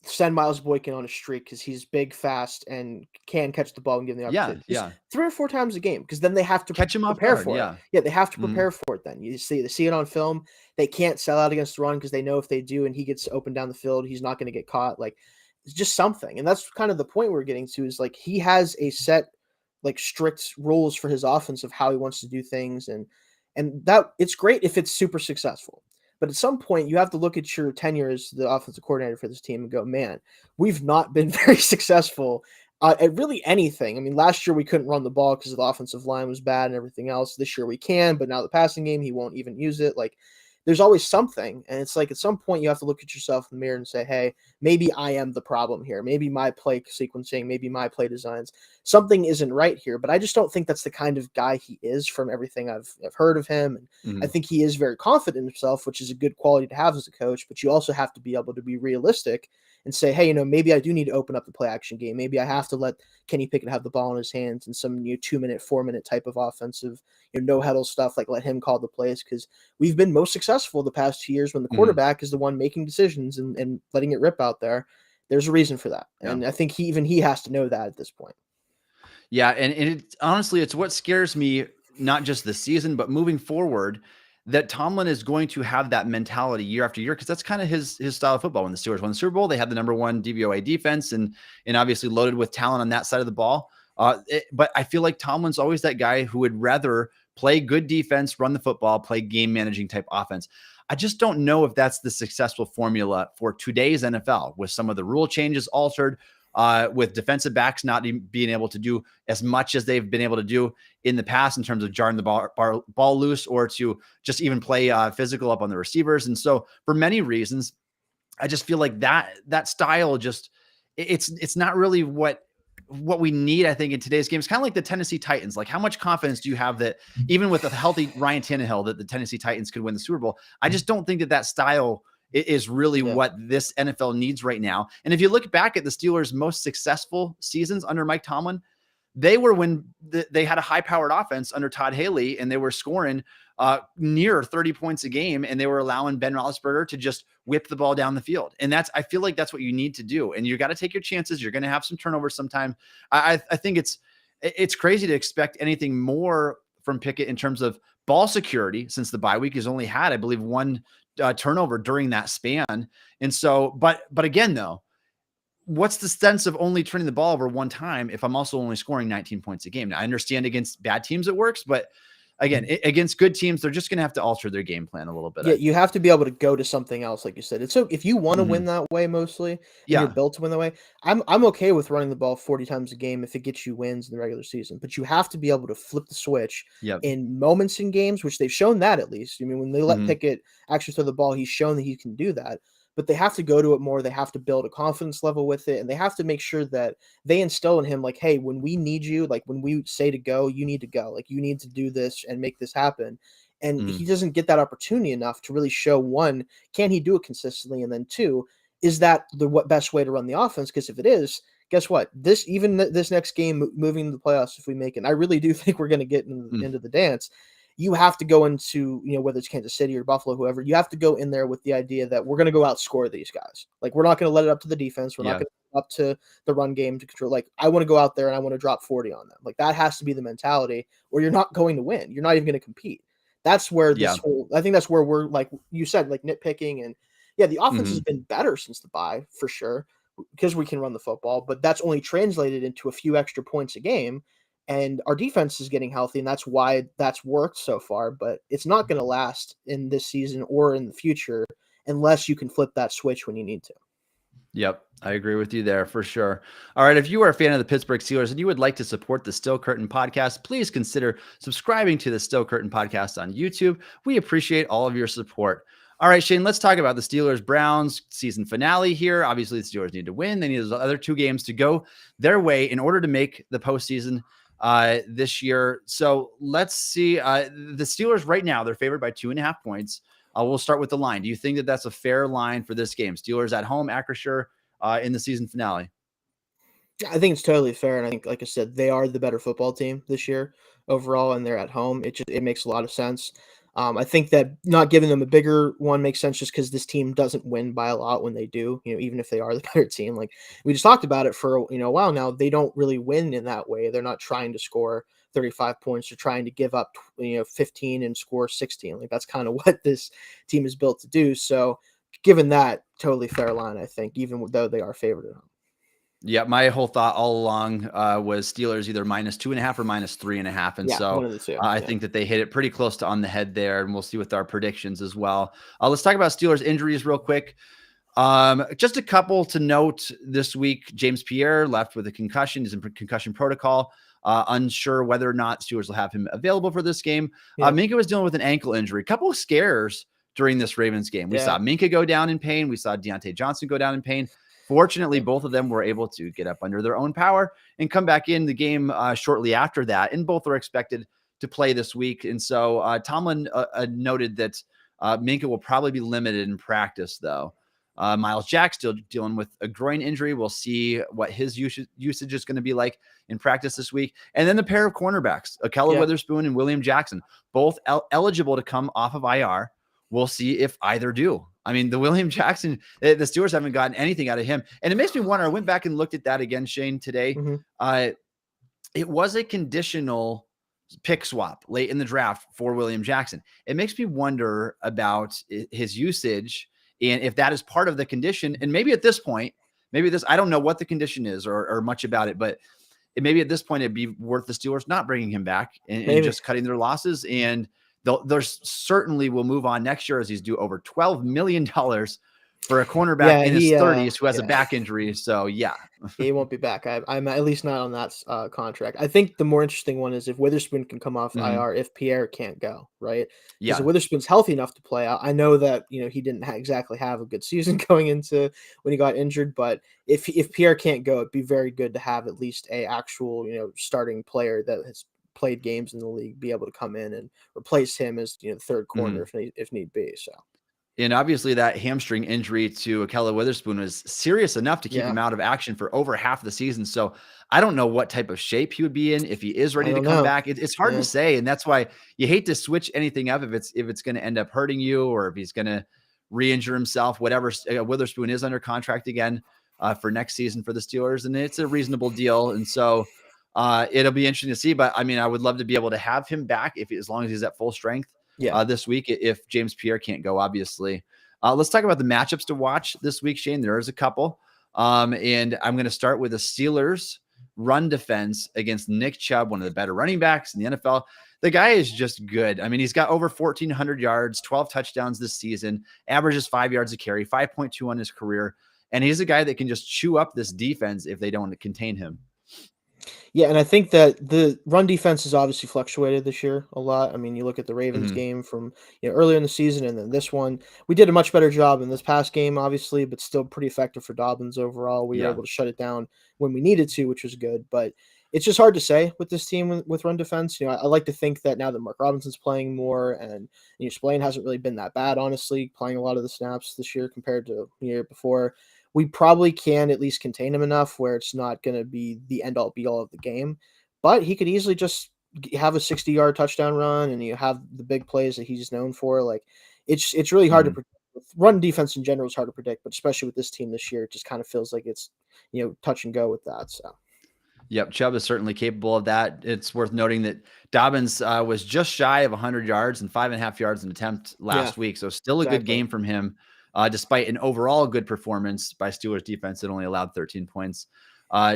send Miles Boykin on a streak because he's big, fast, and can catch the ball and give them the opportunity. Yeah. 3 or 4 times a game, because then they have to catch him off prepare guard, for it. Yeah, they have to prepare for it. Then they see it on film. They can't sell out against the run because they know if they do and he gets open down the field, he's not going to get caught. Like, it's just something, and that's kind of the point we're getting to. Is like he has a set, like, strict rules for his offense of how he wants to do things, and that it's great if it's super successful. But at some point, you have to look at your tenure as the offensive coordinator for this team and go, man, we've not been very successful at really anything. I mean, last year we couldn't run the ball because the offensive line was bad and everything else. This year we can, but now the passing game, he won't even use it. Like, there's always something. And it's like at some point you have to look at yourself in the mirror and say, hey, maybe I am the problem here. Maybe my play sequencing, maybe my play designs, something isn't right here. But I just don't think that's the kind of guy he is from everything I've heard of him. And I think he is very confident in himself, which is a good quality to have as a coach. But you also have to be able to be realistic and say, hey, maybe I do need to open up the play action game. Maybe I have to let Kenny Pickett have the ball in his hands and some 2-minute, 4-minute type of offensive, no huddle stuff, like let him call the plays, because we've been most successful the past 2 years when the quarterback is the one making decisions and letting it rip out there. There's a reason for that. Yeah. And I think he has to know that at this point. Yeah. And honestly, it's what scares me, not just this season, but moving forward, that Tomlin is going to have that mentality year after year, because that's kind of his style of football. When the Steelers won the Super Bowl, they had the number 1 DVOA defense and obviously loaded with talent on that side of the ball. But I feel like Tomlin's always that guy who would rather play good defense, run the football, play game managing type offense. I just don't know if that's the successful formula for today's NFL, with some of the rule changes altered, with defensive backs not being able to do as much as they've been able to do in the past in terms of jarring the ball loose, or to just even play physical up on the receivers. And so for many reasons, I just feel like that style just, it's not really what we need, I think, in today's game. It's kind of like the Tennessee Titans. Like, how much confidence do you have that even with a healthy Ryan Tannehill, that the Tennessee Titans could win the Super Bowl? I just don't think that style is really what this NFL needs right now. And if you look back at the Steelers' most successful seasons under Mike Tomlin, they were when they had a high-powered offense under Todd Haley, and they were scoring near 30 points a game, and they were allowing Ben Roethlisberger to just whip the ball down the field. And I feel like that's what you need to do. And you got to take your chances. You're going to have some turnovers sometime. I think it's crazy to expect anything more from Pickett in terms of ball security, since the bye week has only had, I believe, 1 turnover during that span. And so, but again, though, what's the sense of only turning the ball over 1 time if I'm also only scoring 19 points a game? Now, I understand against bad teams it works, but again, against good teams, they're just going to have to alter their game plan a little bit. Yeah, you have to be able to go to something else, like you said. It's so if you want to win that way mostly, and you're Yeah. built to win that way, I'm okay with running the ball 40 times a game if it gets you wins in the regular season. But you have to be able to flip the switch Yep. in moments in games, which they've shown that at least. I mean, when they let Pickett actually throw the ball, he's shown that he can do that. But they have to go to it more. They have to build a confidence level with it, and they have to make sure that they instill in him, like, hey, when we need you, like when we say to go, you need to go. Like you need to do this and make this happen. And he doesn't get that opportunity enough to really show, one, can he do it consistently? And then two, is that the best way to run the offense? Because if it is, guess what? This next game, moving to the playoffs, if we make it, and I really do think we're going to get into the dance. You have to go into, whether it's Kansas City or Buffalo, whoever, you have to go in there with the idea that we're going to go outscore these guys. Like, we're not going to let it up to the defense. We're not going to up to the run game to control. Like, I want to go out there and I want to drop 40 on them. Like, that has to be the mentality, or you're not going to win. You're not even going to compete. That's where I think that's where we're, like you said, like nitpicking. And the offense has been better since the bye for sure, because we can run the football, but that's only translated into a few extra points a game. And our defense is getting healthy, and that's why that's worked so far. But it's not going to last in this season or in the future unless you can flip that switch when you need to. Yep, I agree with you there for sure. All right, if you are a fan of the Pittsburgh Steelers and you would like to support the Still Curtain podcast, please consider subscribing to the Still Curtain podcast on YouTube. We appreciate all of your support. All right, Shane, let's talk about the Steelers-Browns season finale here. Obviously, the Steelers need to win. They need those other two games to go their way in order to make the postseason this year. So let's see. The Steelers right now, they're favored by 2.5 points. We'll start with the line. Do you think that that's a fair line for this game? Steelers at home, Acrisure in the season finale. I think it's totally fair. And I think, like I said, they are the better football team this year overall, and they're at home. It makes a lot of sense. I think that not giving them a bigger one makes sense just because this team doesn't win by a lot when they do, even if they are the better team. Like we just talked about it for a while now, they don't really win in that way. They're not trying to score 35 points. They're trying to give up 15 and score 16. Like that's kind of what this team is built to do. So given that, totally fair line, I think, even though they are favored at home. Yeah, my whole thought all along was Steelers either -2.5 or -3.5. And so one of the two. I think that they hit it pretty close to on the head there, and we'll see with our predictions as well. Let's talk about Steelers injuries real quick. Just a couple to note this week. James Pierre left with a concussion. He's in concussion protocol. Unsure whether or not Steelers will have him available for this game. Minkah was dealing with an ankle injury. A couple of scares during this Ravens game. We saw Minkah go down in pain. We saw Deontay Johnson go down in pain. Fortunately, both of them were able to get up under their own power and come back in the game shortly after that. And both are expected to play this week. And so Tomlin noted that Minkah will probably be limited in practice, though. Miles Jack still dealing with a groin injury. We'll see what his usage is going to be like in practice this week. And then the pair of cornerbacks, Akella Witherspoon and William Jackson, both eligible to come off of IR. We'll see if either do. I mean, the William Jackson, the Steelers haven't gotten anything out of him. And it makes me wonder, I went back and looked at that again, Shane, today. It was a conditional pick swap late in the draft for William Jackson. It makes me wonder about his usage and if that is part of the condition. And maybe at this point, I don't know what the condition is or much about it, but maybe at this point it'd be worth the Steelers not bringing him back and just cutting their losses. And there's certainly will move on next year as he's due over $12 million for a cornerback in his 30s who has a back injury. So he won't be back. I'm at least not on that contract. I think the more interesting one is if Witherspoon can come off IR, if Pierre can't go, right? Because if Witherspoon's healthy enough to play, I know that he didn't exactly have a good season going into when he got injured, but if Pierre can't go, it'd be very good to have at least a actual starting player that has played games in the league be able to come in and replace him as the third corner if need be. So. And obviously that hamstring injury to Akella Witherspoon was serious enough to keep him out of action for over half the season. So I don't know what type of shape he would be in if he is ready to come back. It's hard to say. And that's why you hate to switch anything up if it's going to end up hurting you or if he's going to re-injure himself, whatever. Witherspoon is under contract again for next season for the Steelers. And it's a reasonable deal. And so it'll be interesting to see, but I mean, I would love to be able to have him back as long as he's at full strength. This week, if James Pierre can't go, obviously. Let's talk about the matchups to watch this week, Shane. There is a couple. And I'm going to start with the Steelers run defense against Nick Chubb, one of the better running backs in the NFL. The guy is just good. I mean, he's got over 1,400 yards, 12 touchdowns this season, averages 5 yards a carry, 5.2 on his career. And he's a guy that can just chew up this defense if they don't contain him. Yeah, and I think that the run defense has obviously fluctuated this year a lot. I mean, you look at the Ravens game from earlier in the season, and then this one. We did a much better job in this past game, obviously, but still pretty effective for Dobbins overall. We were able to shut it down when we needed to, which was good. But it's just hard to say with this team with run defense. I like to think that now that Mark Robinson's playing more, and Spillane hasn't really been that bad, honestly, playing a lot of the snaps this year compared to the year before. We probably can at least contain him enough where it's not going to be the end all be all of the game, but he could easily just have a 60-yard touchdown run, and you have the big plays that he's known for. Like it's really hard to predict. Run defense in general is hard to predict, but especially with this team this year, it just kind of feels like it's touch and go with that. So. Yep, Chubb is certainly capable of that. It's worth noting that Dobbins was just shy of 100 yards and 5.5 yards an attempt last week, so still a good game from him. Despite an overall good performance by Steelers defense that only allowed 13 points.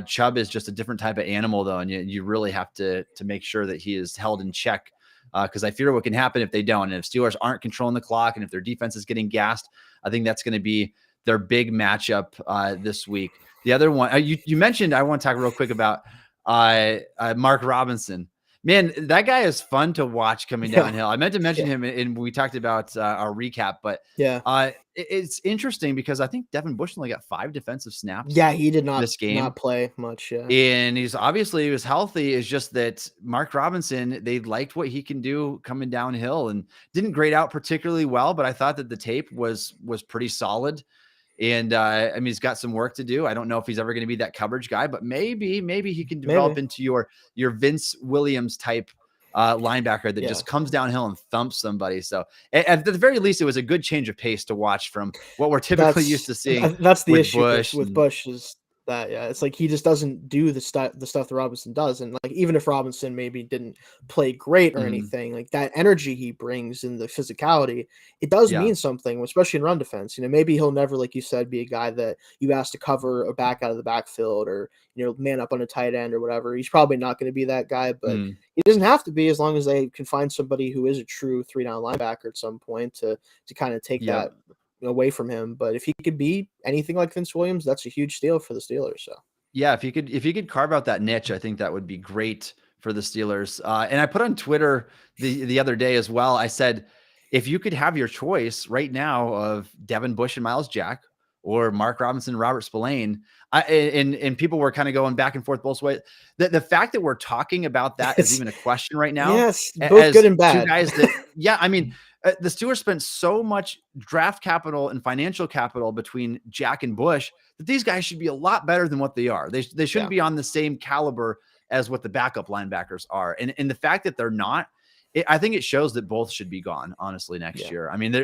Chubb is just a different type of animal, though, and you really have to make sure that he is held in check, because I fear what can happen if they don't. And if Steelers aren't controlling the clock, and if their defense is getting gassed, I think that's going to be their big matchup this week. The other one you mentioned, I want to talk real quick about Mark Robinson. Man, that guy is fun to watch coming downhill. I meant to mention him, and we talked about our recap, but it's interesting because I think Devin Bush only got 5 defensive snaps. Yeah, he did not this game not play much. Yeah, and he was healthy. It's just that Mark Robinson, they liked what he can do coming downhill, and didn't grade out particularly well. But I thought that the tape was pretty solid. And I mean, he's got some work to do. I don't know if he's ever going to be that coverage guy, but maybe he can develop into your Vince Williams type linebacker that just comes downhill and thumps somebody. So at the very least, it was a good change of pace to watch from what we're typically used to seeing. That's the issue with Bush is that it's like he just doesn't do the stuff that Robinson does, and like even if Robinson maybe didn't play great or anything, like that energy he brings and the physicality, it does mean something, especially in run defense. Maybe he'll never, like you said, be a guy that you ask to cover a back out of the backfield or man up on a tight end or whatever. He's probably not going to be that guy, but he doesn't have to be, as long as they can find somebody who is a true 3-down linebacker at some point to kind of take that away from him. But if he could be anything like Vince Williams, that's a huge steal for the Steelers. So yeah, if he could carve out that niche, I think that would be great for the Steelers. And I put on Twitter the other day as well. I said, if you could have your choice right now of Devin Bush and Myles Jack, or Mark Robinson and Robert Spillane, and people were kind of going back and forth both ways. The fact that we're talking about that is even a question right now. Yes, both good and bad. Two guys that, I mean, the Steelers spent so much draft capital and financial capital between Jack and Bush that these guys should be a lot better than what they are. They shouldn't be on the same caliber as what the backup linebackers are. And the fact that they're not, I think it shows that both should be gone, honestly, next year. I mean,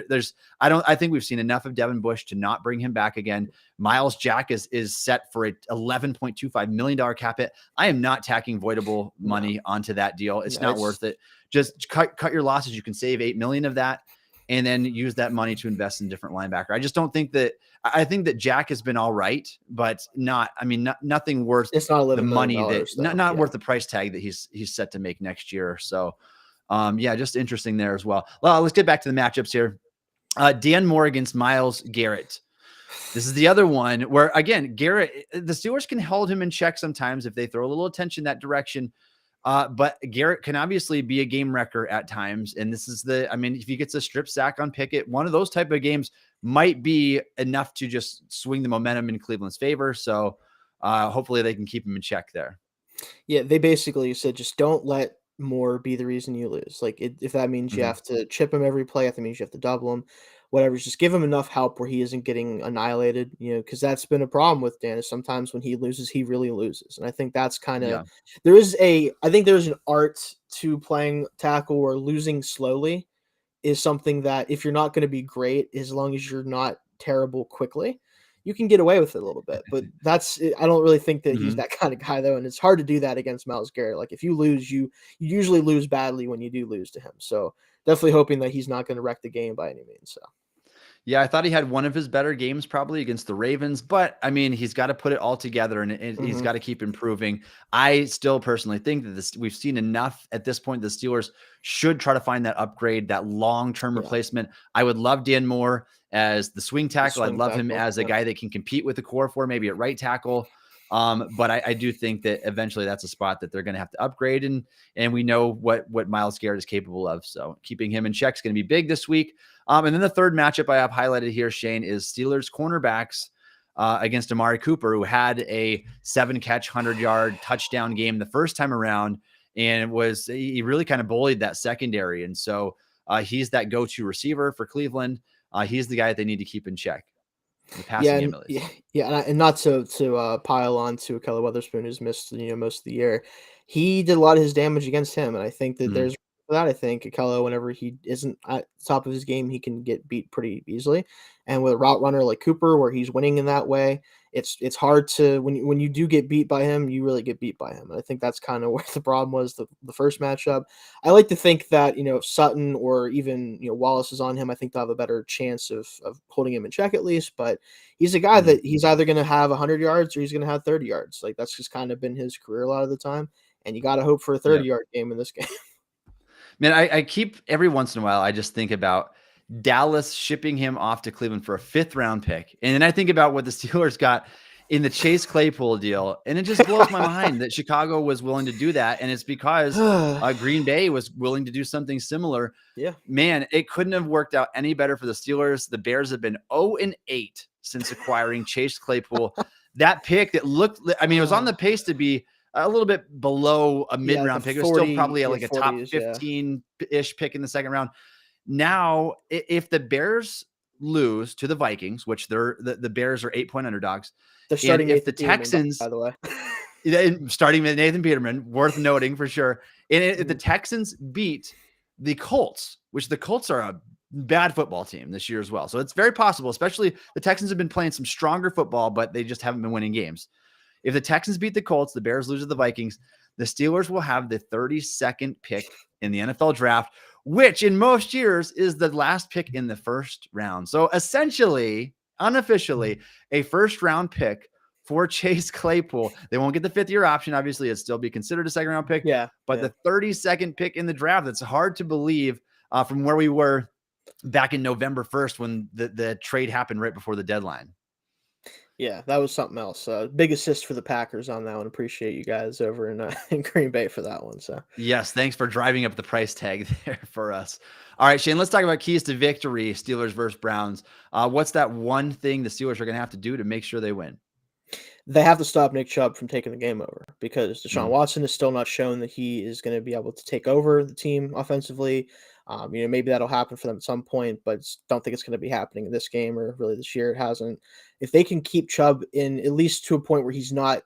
I think we've seen enough of Devin Bush to not bring him back again. Myles Jack is set for a $11.25 million cap hit. I am not tacking voidable money onto that deal. It's not worth it. Just cut your losses. You can save $8 million of that, and then use that money to invest in different linebacker. I just don't think that. I think that Jack has been all right, but nothing worth the money that worth the price tag that he's set to make next year. So. Just interesting there as well. Well, let's get back to the matchups here. Dan Moore against Myles Garrett. This is the other one where, again, Garrett, the Steelers can hold him in check sometimes if they throw a little attention that direction. But Garrett can obviously be a game wrecker at times. And this is if he gets a strip sack on Pickett, one of those type of games might be enough to just swing the momentum in Cleveland's favor. So hopefully they can keep him in check there. Yeah, they basically said just don't let Moore be the reason you lose. Like if that means you have to chip him every play, if that means you have to double him, whatever, just give him enough help where he isn't getting annihilated, because that's been a problem with Dan, is sometimes when he loses, he really loses. And I think that's kind of, there's an art to playing tackle where losing slowly is something that if you're not going to be great, as long as you're not terrible quickly, you can get away with it a little bit. But I don't really think that he's that kind of guy, though. And it's hard to do that against Myles Garrett. Like if you lose, you usually lose badly when you do lose to him. So definitely hoping that he's not going to wreck the game by any means. So. Yeah, I thought he had one of his better games probably against the Ravens, but I mean, he's got to put it all together and he's Hmm. got to keep improving. I still personally think that we've seen enough at this point. The Steelers should try to find that upgrade, that long-term Yeah, replacement. I would love Dan Moore as the swing the tackle. I'd swing love him tackle. as a Yeah. guy that can compete with the core for maybe at right tackle. But I do think that eventually that's a spot that they're going to have to upgrade, and we know what Myles Garrett is capable of. So keeping him in check is going to be big this week. And then the third matchup I have highlighted here, Shane, is Steelers cornerbacks against Amari Cooper, who had a 7-catch, 100-yard touchdown game the first time around, and he really kind of bullied that secondary. And so he's that go-to receiver for Cleveland. He's the guy that they need to keep in check, the Yeah, passing game and at least. yeah, and not to pile on to Kelly Weatherspoon, who's missed most of the year. He did a lot of his damage against him, and I think that Mhm. there's that. I think Kello, whenever he isn't at the top of his game, he can get beat pretty easily. And with a route runner like Cooper, where he's winning in that way, it's hard to when you do get beat by him, you really get beat by him. And I think that's kind of where the problem was the first matchup. I like to think that if Sutton or even Wallace is on him, I think they'll have a better chance of holding him in check at least. But he's a guy Mhm. that he's either going to have 100 yards or he's going to have 30 yards. Like that's just kind of been his career a lot of the time. And you got to hope for a Yep. 30-yard game in this game. Man, I keep every once in a while, I just think about Dallas shipping him off to Cleveland for a 5th-round pick. And then I think about what the Steelers got in the Chase Claypool deal. And it just blows my mind that Chicago was willing to do that. And it's because Green Bay was willing to do something similar. Yeah. Man, it couldn't have worked out any better for the Steelers. The Bears have been 0-8 since acquiring Chase Claypool. That pick that looked, I mean, it was on the pace to be a little bit below a Yeah, the mid-round pick. It was still 40, probably yeah, like a top 40s, yeah. 15-ish pick in the second round. Now, if the Bears lose to the Vikings, which the Bears are 8-point underdogs, They're and starting if the Nathan Peterman, Texans, by the way. starting with Nathan Peterman, worth noting for sure, and if the Mhm. Texans beat the Colts, which the Colts are a bad football team this year as well. So it's very possible, especially the Texans have been playing some stronger football, but they just haven't been winning games. If the Texans beat the Colts, the Bears lose to the Vikings, the Steelers will have the 32nd pick in the NFL draft, which in most years is the last pick in the first round. So essentially, unofficially, a first-round pick for Chase Claypool. They won't get the 5th-year option. Obviously, it'd still be considered a second-round pick, Yeah, but yeah. the 32nd pick in the draft, that's hard to believe from where we were back in November 1st when the trade happened right before the deadline. Yeah, that was something else. Big assist for the Packers on that one. Appreciate you guys over in Green Bay for that one. So Yes, thanks for driving up the price tag there for us. All right, Shane, let's talk about keys to victory, Steelers versus Browns. What's that one thing the Steelers are going to have to do to make sure they win? they have to stop Nick Chubb from taking the game over because Deshaun Mm, Watson has still not shown that he is going to be able to take over the team offensively. Maybe that'll happen for them at some point, but don't think it's going to be happening in this game or really this year. It hasn't. If they can keep Chubb in at least to a point where he's not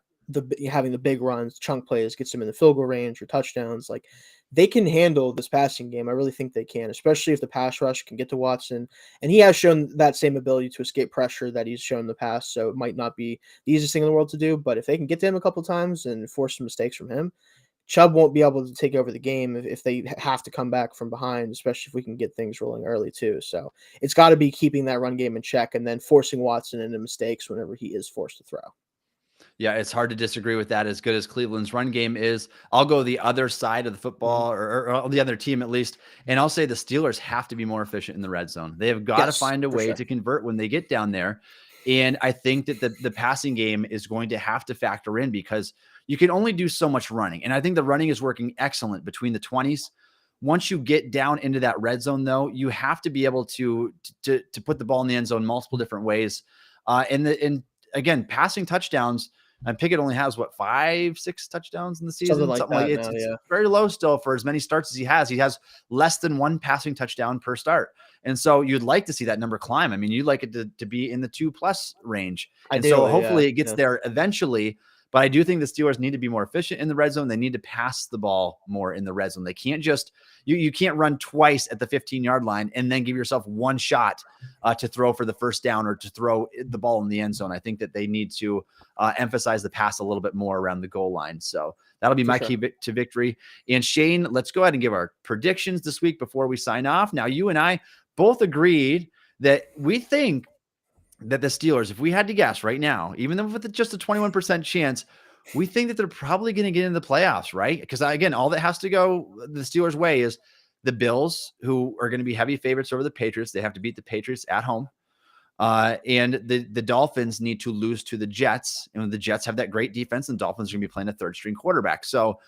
having the big runs, chunk plays, gets him in the field goal range or touchdowns, like they can handle this passing game. I really think they can, especially if the pass rush can get to Watson. And he has shown that same ability to escape pressure that he's shown in the past. So it might not be the easiest thing in the world to do, but if they can get to him a couple times and force some mistakes from him, Chubb won't be able to take over the game if they have to come back from behind, especially if we can get things rolling early too. So it's got to be keeping that run game in check and then forcing Watson into mistakes whenever he is forced to throw. yeah, it's hard to disagree with that. As good as Cleveland's run game is, I'll go the other side of the Mhm. football or the other team at least. And I'll say the Steelers have to be more efficient in the red zone. They have got to Yes, find a for way sure. to convert when they get down there. And I think that the passing game is going to have to factor in because you can only do so much running. And I think the running is working excellent between the 20s. Once you get down into that red zone, though, you have to be able to put the ball in the end zone multiple different ways. And again, passing touchdowns. And Pickett only has what 5, 6 touchdowns in the Something season, like something like that now. it's Yeah. very low still for as many starts as he has. He has less than 1 passing touchdown per start. And so you'd like to see that number climb. I mean, you'd like it to be in the 2+ range. And so Ideally, yeah. hopefully it gets Yeah. there eventually. But I do think the Steelers need to be more efficient in the red zone. They need to pass the ball more in the red zone. They can't just you can't run twice at the 15-yard line and then give yourself one shot to throw for the first down or to throw the ball in the end zone. I think that they need to emphasize the pass a little bit more around the goal line. So that'll be For my sure. key to victory. And Shane, let's go ahead and give our predictions this week before we sign off. Now, you and I both agreed that we think that the Steelers, if we had to guess right now, even though with just a 21% chance, we think that they're probably going to get into the playoffs, right? Because again, all that has to go the Steelers' way is the Bills, who are going to be heavy favorites over the Patriots. They have to beat the Patriots at home. And the Dolphins need to lose to the Jets. And the Jets have that great defense, and the Dolphins are going to be playing a third string quarterback. So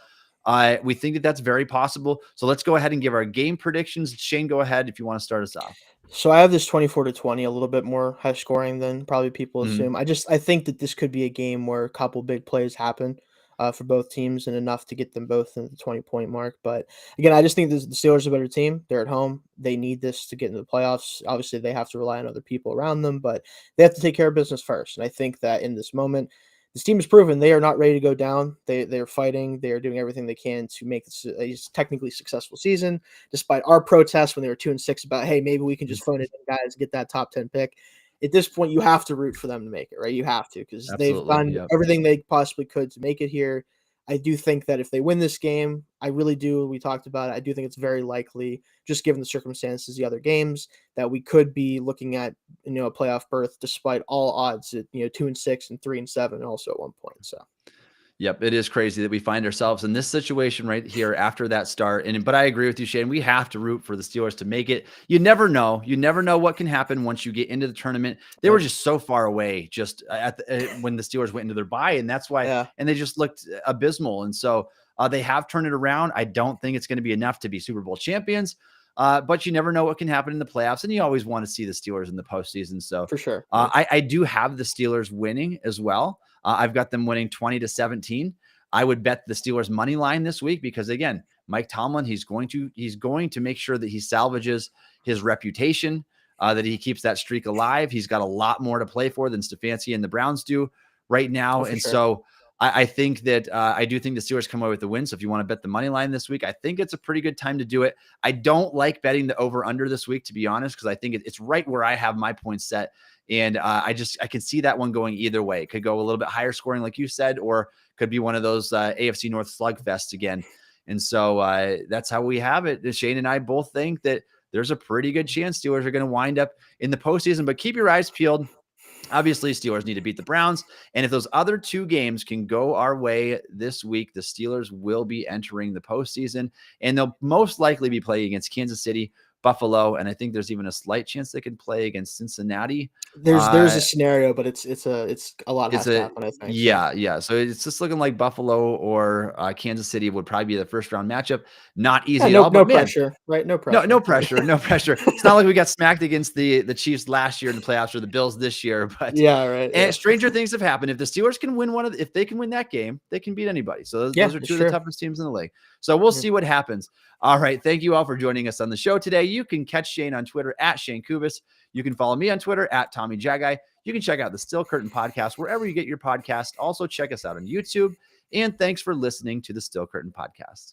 we think that that's very possible. So let's go ahead and give our game predictions. Shane, go ahead if you want to start us off. So I have this 24-20, a little bit more high scoring than probably people assume. I think that this could be a game where a couple big plays happen for both teams and enough to get them both in the 20-point mark. But again, I just think the Steelers are a better team. They're at home. They need this to get into the playoffs. Obviously, they have to rely on other people around them, but they have to take care of business first. And I think that in this moment, this team has proven they are not ready to go down. They're fighting. They are doing everything they can to make this a technically successful season, despite our protests when they were 2-6 about, hey, maybe we can just phone it in, guys, get that top 10 pick. At this point, you have to root for them to make it, right? You have to, because they've done everything they possibly could to make it here. I do think that if they win this game, I really do. We talked about it. I do think it's very likely, just given the circumstances, the other games, that we could be looking at, a playoff berth, despite all odds at 2-6 and 3-7, and also at one point. So. Yep, it is crazy that we find ourselves in this situation right here after that start. But I agree with you, Shane. We have to root for the Steelers to make it. You never know. You never know what can happen once you get into the tournament. They were just so far away just when the Steelers went into their bye, and that's why. And they just looked abysmal. And so they have turned it around. I don't think it's going to be enough to be Super Bowl champions. But you never know what can happen in the playoffs, and you always want to see the Steelers in the postseason. So for sure, I do have the Steelers winning as well. I've got them winning 20-17. I would bet the Steelers money line this week because, again, Mike Tomlin, he's going to make sure that he salvages his reputation, that he keeps that streak alive. He's got a lot more to play for than Stefanski and the Browns do right now. So I think that I do think the Steelers come away with the win. So if you want to bet the money line this week, I think it's a pretty good time to do it. I don't like betting the over under this week, to be honest, because I think it's right where I have my points set. And I can see that one going either way. It could go a little bit higher scoring, like you said, or could be one of those AFC North slugfests again. And so that's how we have it. Shane and I both think that there's a pretty good chance Steelers are going to wind up in the postseason, but keep your eyes peeled. Obviously, Steelers need to beat the Browns. And if those other two games can go our way this week, the Steelers will be entering the postseason, and they'll most likely be playing against Kansas City, Buffalo, and I think there's even a slight chance they can play against Cincinnati. There's a scenario, but it's a lot has to happen, I think. Yeah. So it's just looking like Buffalo or Kansas City would probably be the first round matchup. Not easy at all. No pressure, right? No pressure. No pressure. No pressure. It's not like we got smacked against the Chiefs last year in the playoffs or the Bills this year. But And stranger things have happened. If the Steelers can win if they can win that game, they can beat anybody. So those are two of the toughest teams in the league. So we'll see what happens. All right. Thank you all for joining us on the show today. You can catch Shane on Twitter at Shayne Kubas. You can follow me on Twitter at Tommy Jaggi. You can check out the Still Curtain podcast wherever you get your podcast. Also check us out on YouTube. And thanks for listening to the Still Curtain podcast.